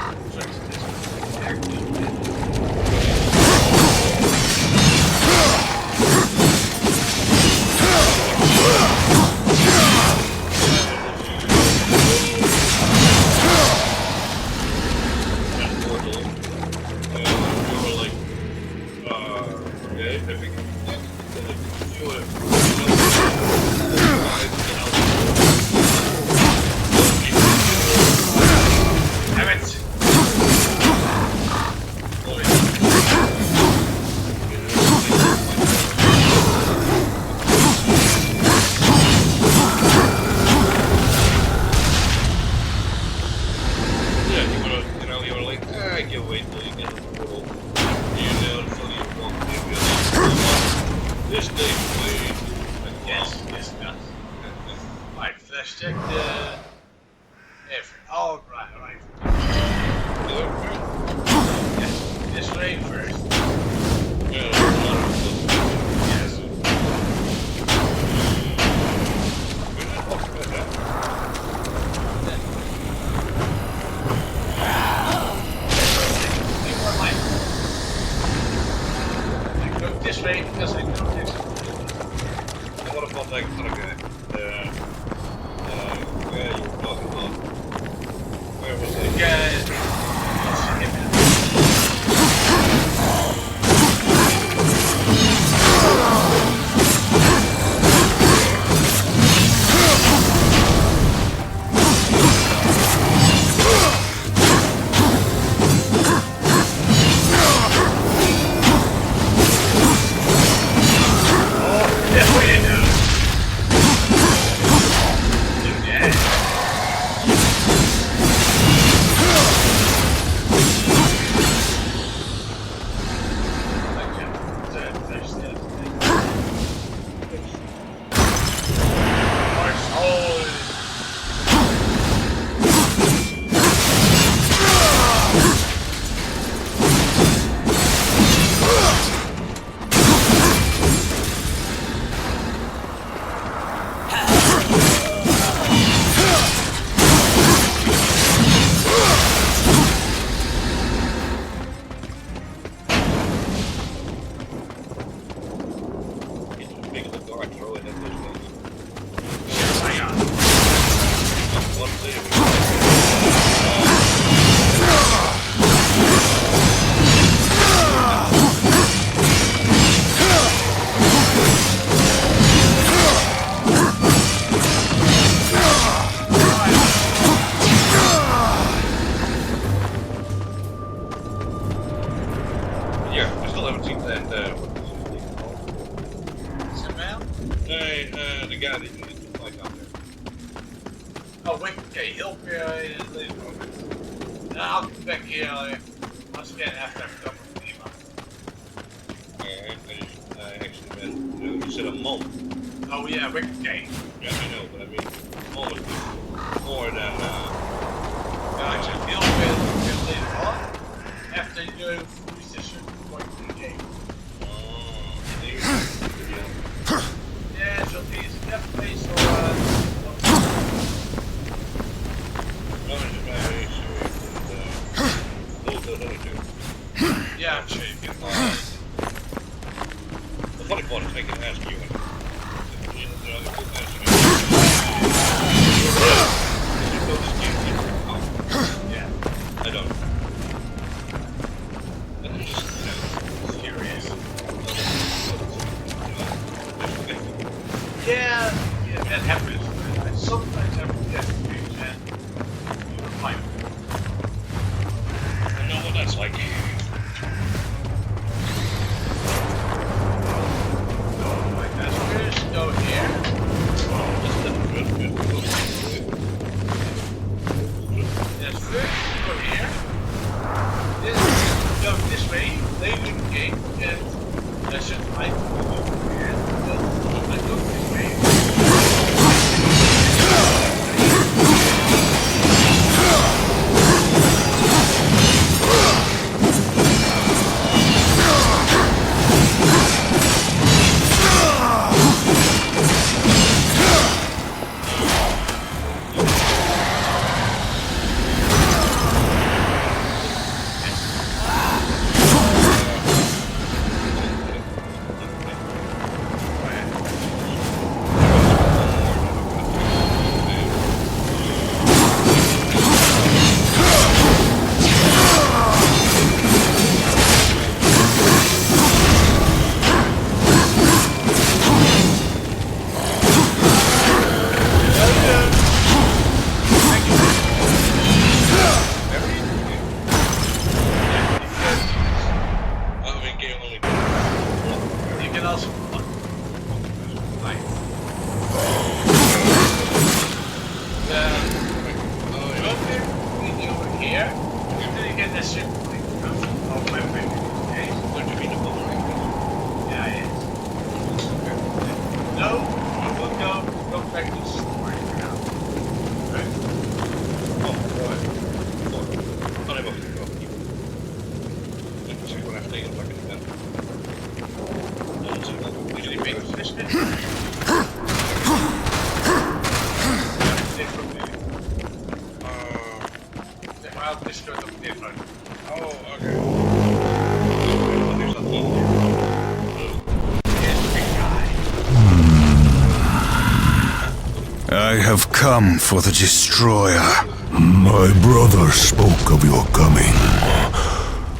have come for the Destroyer. My brother spoke of your coming,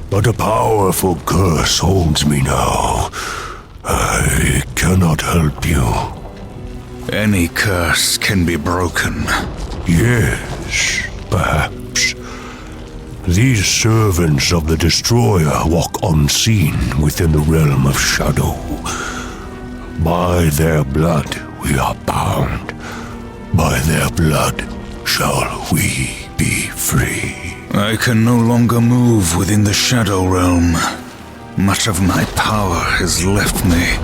but a powerful curse holds me now. I cannot help you. Any curse can be broken. Yes, perhaps. These servants of the Destroyer walk unseen within the realm of shadow. By their blood we are bound. By their blood shall we be free. I can no longer move within the Shadow Realm. Much of my power has left me.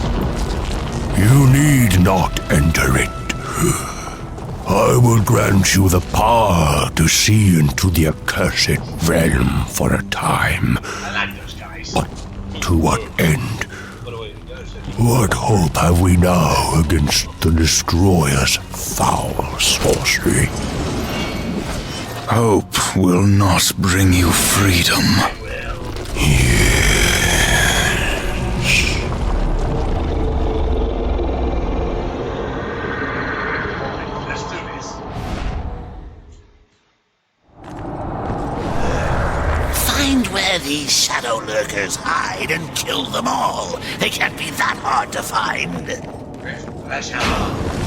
You need not enter it. I will grant you the power to see into the accursed realm for a time. I like those guys. But to what end? What hope have we now against the Destroyer's foul sorcery? Hope will not bring you freedom. Yes. Let's do this. Find where these shadow lurkers hide and kill them all. They can't be that hard to find. Let's have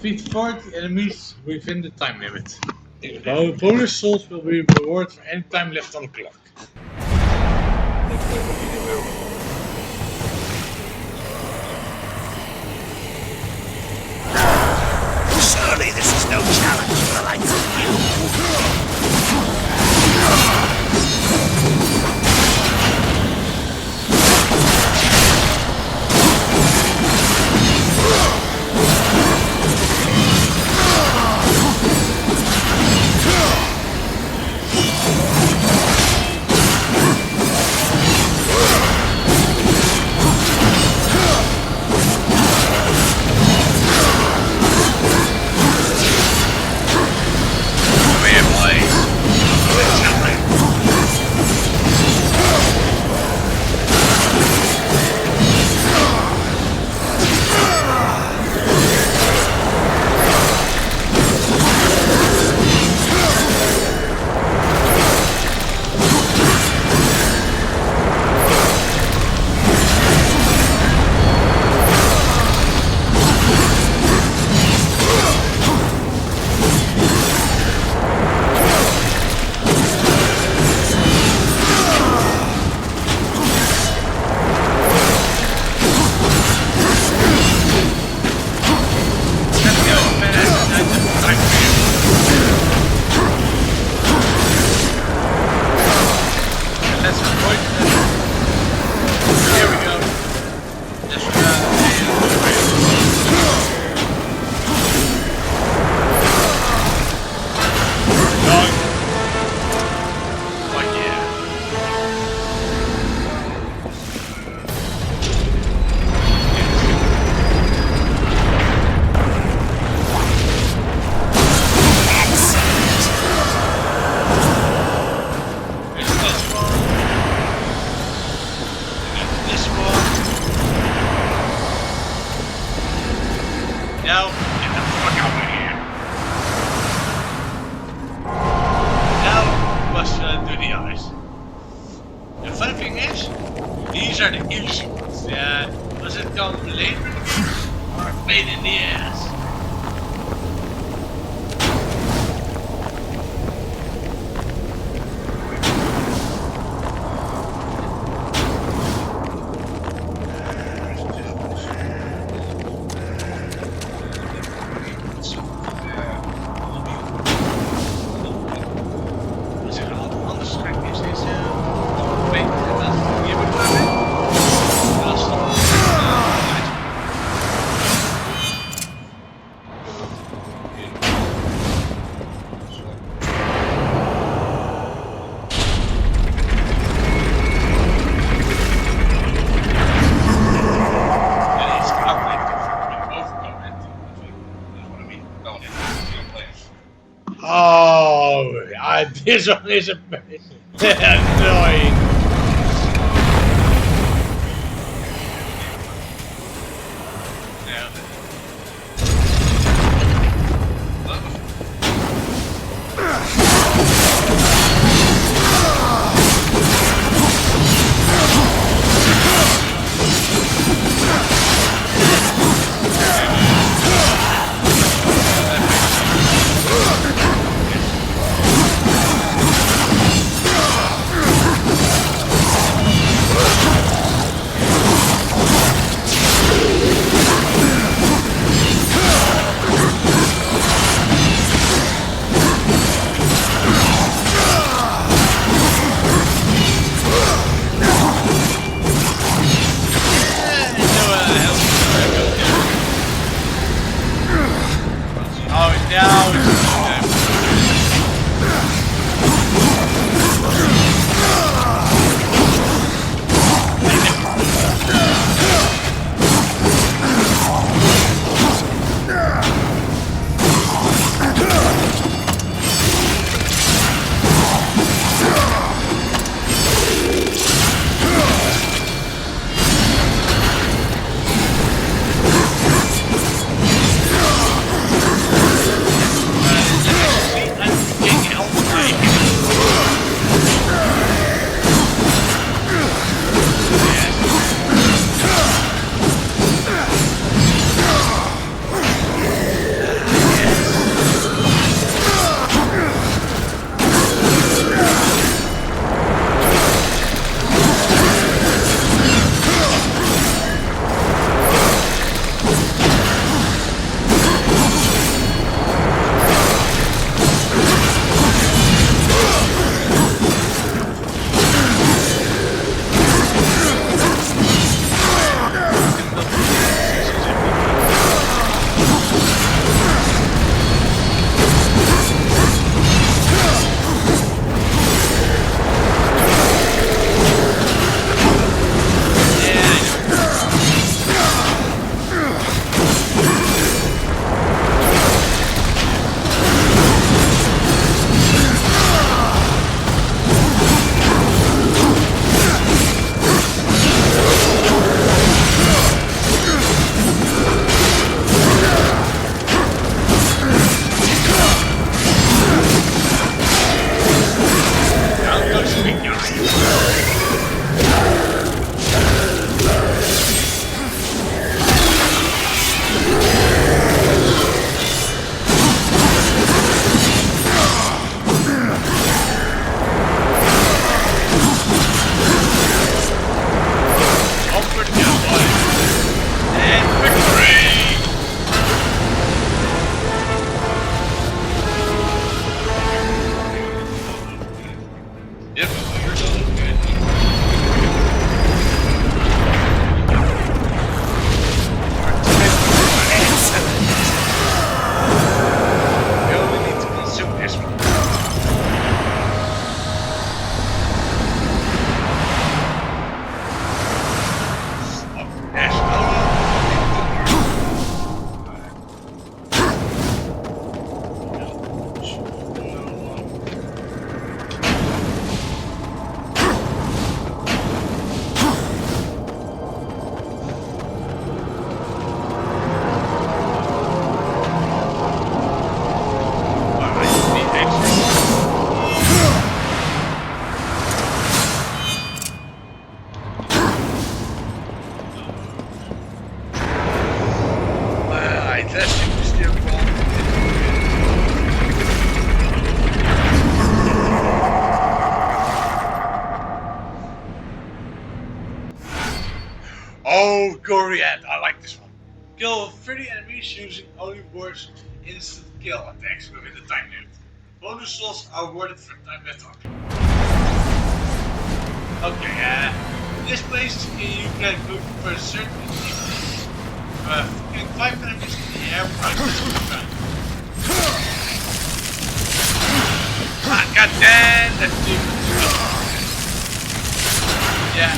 defeat 40 enemies within the time limit. Bonus souls will be rewarded for any time left on the clock. Surely this is no challenge for the likes of you. Now, get the fuck out of here. Now, we must do the others. The funny thing is, these are the easy ones. Does it come later in the game or a pain in the ass? Oh, this one is a bit annoying. Oh, Goriad, I like this one. Kill 30 enemies using only words instant kill attacks within the time limit. Bonus slots are awarded for time left on. Okay, this place you can go for a certain achievement. Killing 5 enemies in the air without touching the ground. Ah, goddamn, that dude. Yeah.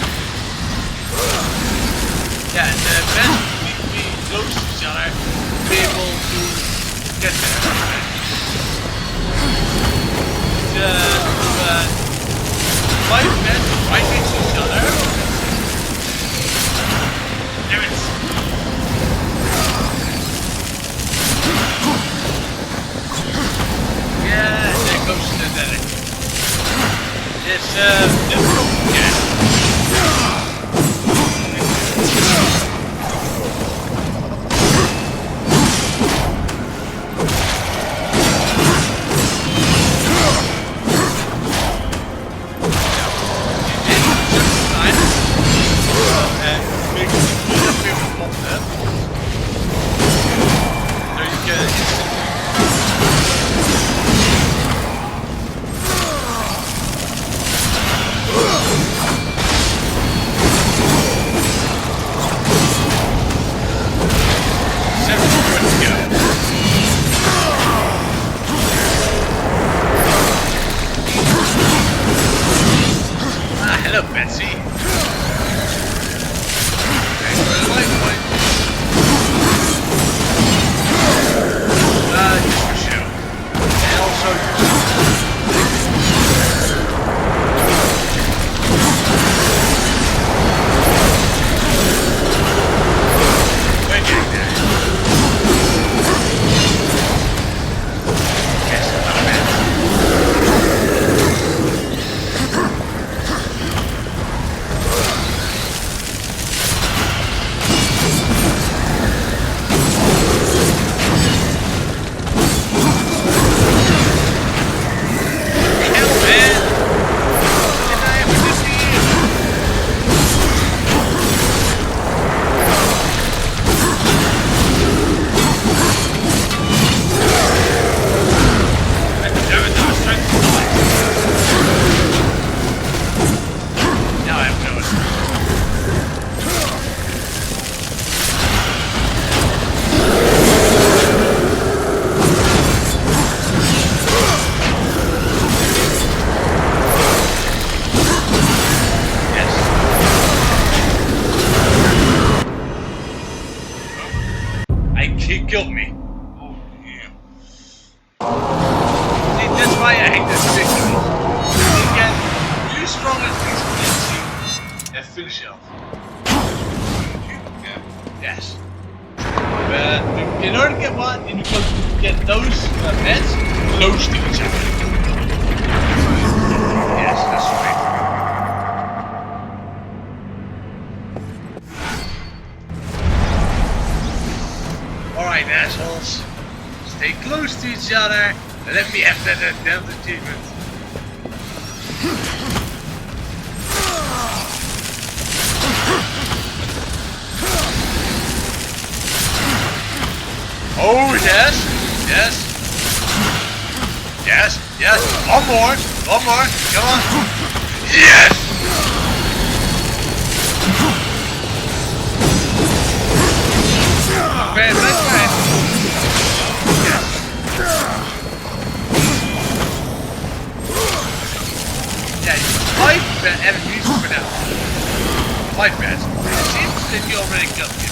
Yeah, the best would be close to each other to be able to get there. he killed me. Oh yeah. See, that's why I hate that victory. You get really strong at least and finish it off. Yes. But in order to get one, you need to get those beds close to each other. Yes, that's right. Alright, assholes. Stay close to each other and let me have that damn achievement. Oh, yes, yes, yes, yes, one more, come on, yes! Man, that's right. Yes. Yeah, 5 enemies for now. 5 beds. It seems that you already got it.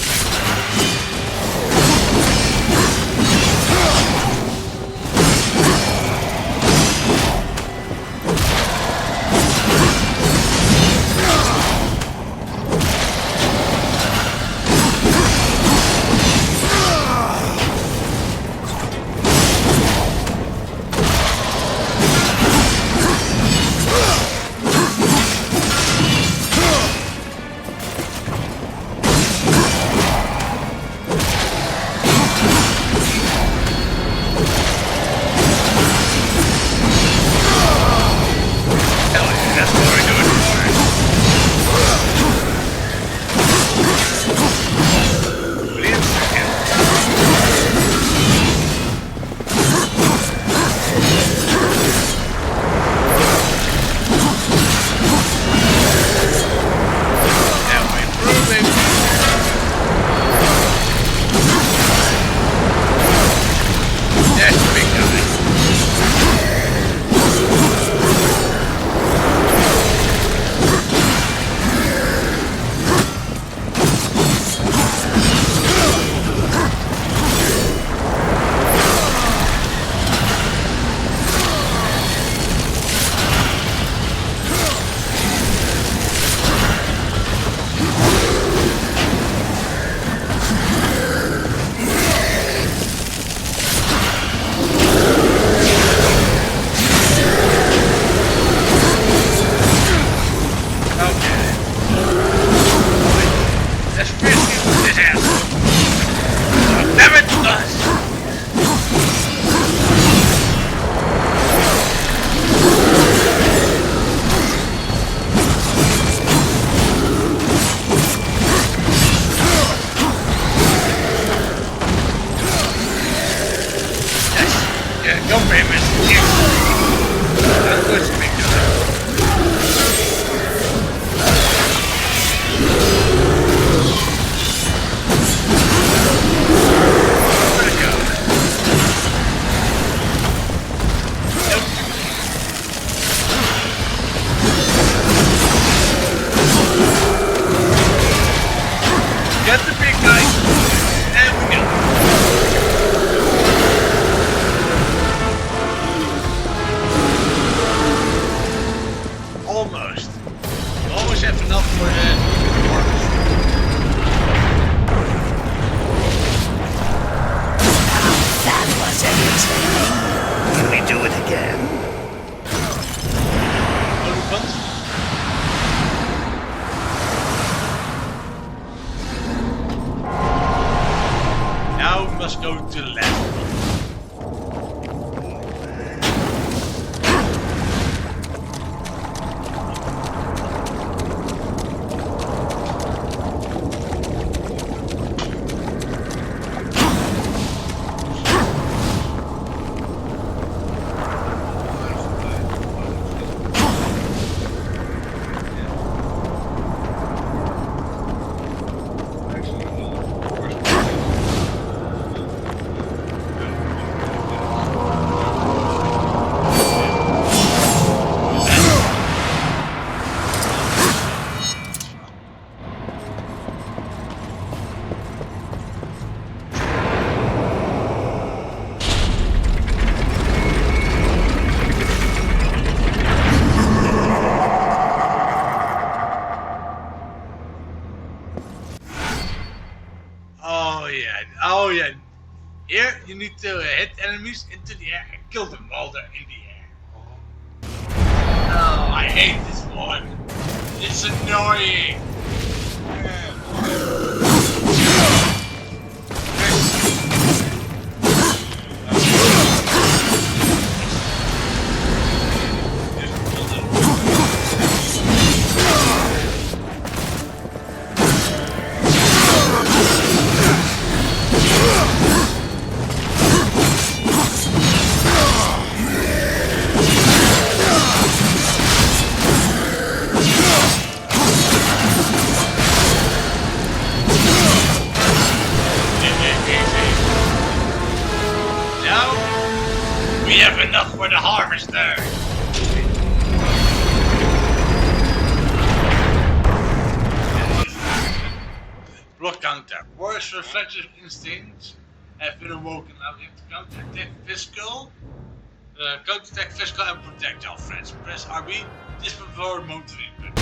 Must go to the left. Here, you need to hit enemies into the air and kill them while they're in the air. Oh, I hate this one. It's annoying. We have enough for the harvester! Block counter. Warrior's reflexive instincts have been awoken. Now you have to counterattack physical. Counterattack physical and protect your friends. Press RB. This before motive input.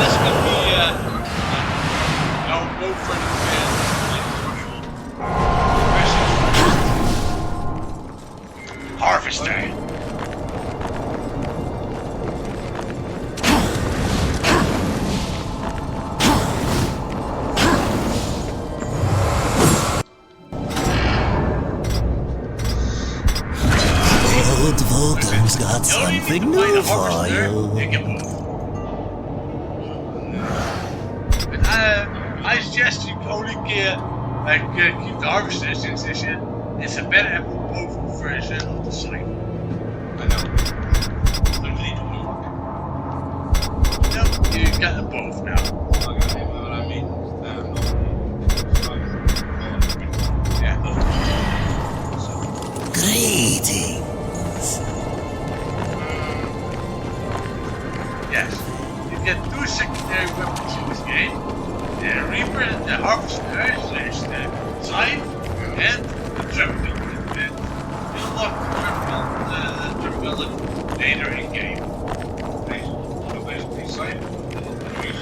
That's gonna be no further harvester. Old Vulcan's got something new for you. But I suggest you only keep the harvester since it's a better and more powerful version of the site. I know. But we need to work. No, you got them both now. Okay, what I mean. Yeah. Greetings. Yes. You get 2 secondary weapons in this game. The Reaper and the Harvester, there's the Scythe and the Drum Gun. You unlock the Drum Gun later in game. So basically Scythe enemies.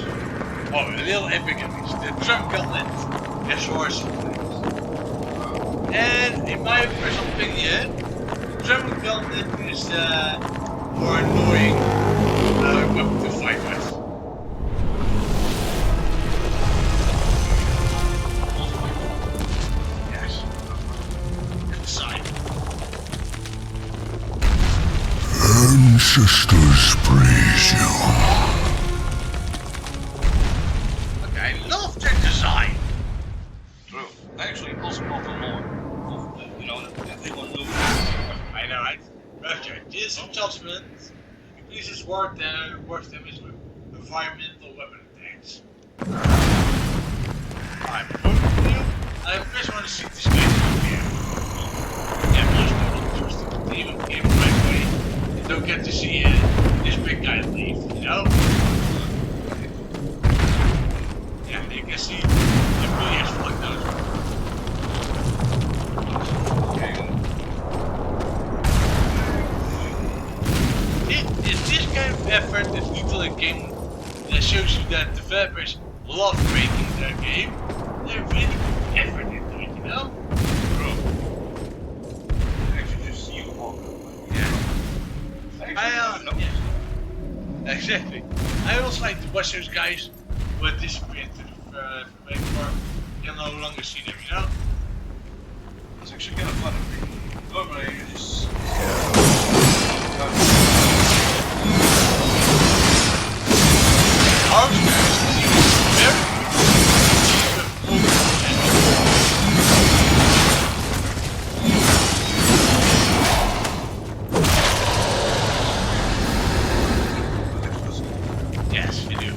Oh, the little epic enemies. The Drum Gun and the Source of things. And in my personal opinion, the Drum Gun is more annoying weapon to fight with. Ancestors praise you. Okay, I love their design. True. Actually, also not a lot of, everyone knows. I know, right? Roger, this adjustment increases war damage with environmental weapon attacks. Alright, I first want to see this guy here. Yeah, most people just continue the game right away. You don't get to see this big guy leave, you know? Yeah, you can see the players like those. This kind of effort is lethal in game that shows you that developers love making their game. They're really put effort into it, you know? Bro. Actually just see you walk. Yeah. Yeah. Exactly. I also like to watch those guys who are disappearing to the main farm. You can no longer see them, you know? It's actually kind of fun. Normally you just... Yes, you do.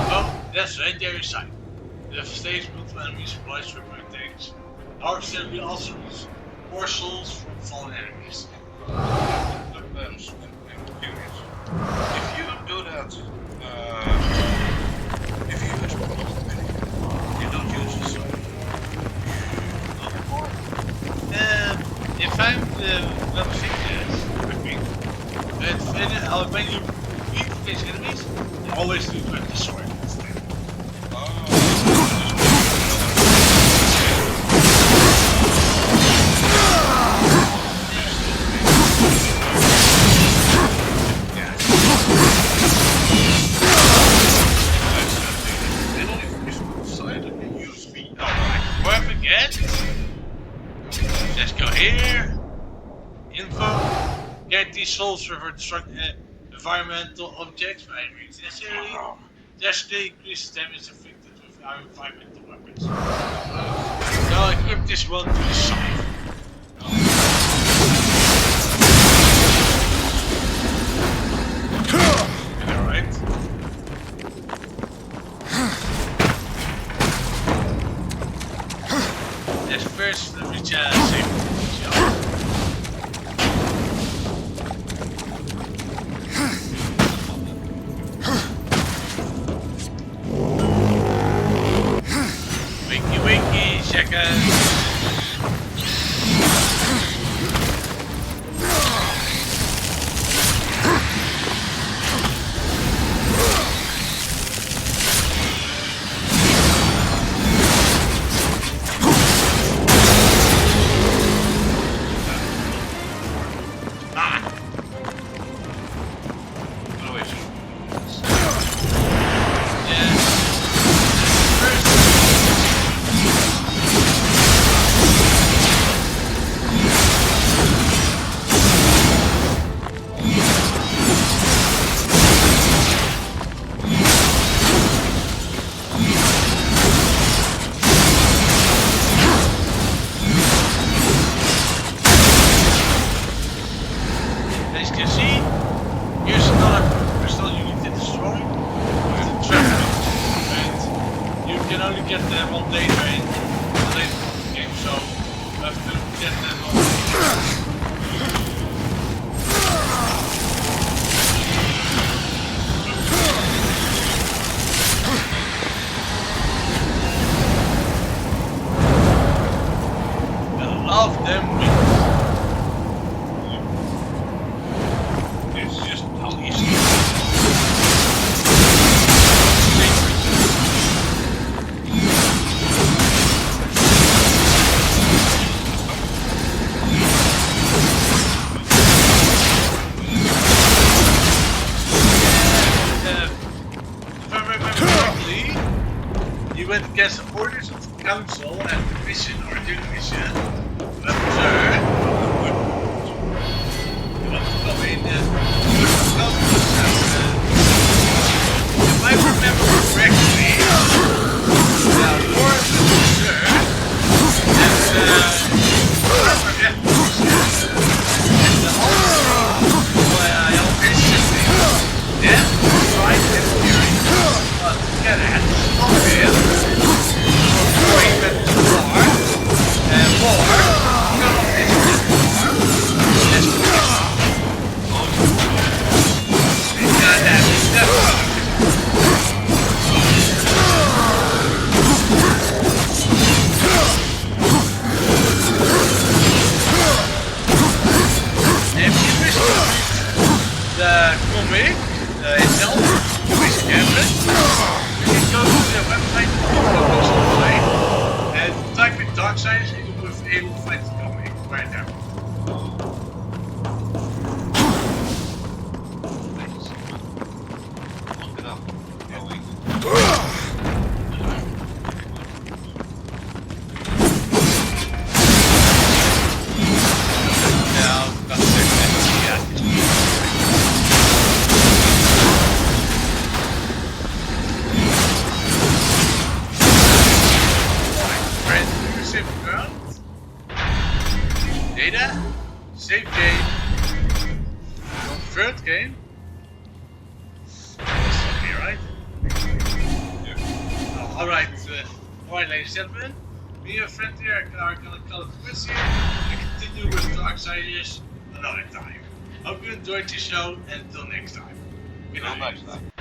Oh, that's right there inside. The stage multiple enemy supplies for my tanks. Harvester will also use morsels from fallen enemies. If you do that, if you explode, you don't use the sword. If I'm not sick, I think. When you beat these enemies, they always always do with the sword instead. Let's go here. Info. Get these souls for environmental objects by reach necessary. Destiny increases damage inflicted with our environmental weapons. Now equip this one to the side. Alright. Let's first reach a safe position. Wakey, seconds. Against the orders of the council and the mission or do the mission. But sir, you want to go in if I remember correctly, the wars of sir and the whole mission then right and fury together at the small itself, which campus, you can go to the website and type in Darksiders and you will be able to find the comic right there. Look it up. Data, save game, confirmed game. Okay, right? Yeah. Oh, alright, ladies and gentlemen, me and a friend here are gonna call it quits here and continue with Darksiders another time. Hope you enjoyed the show and until next time. Good night.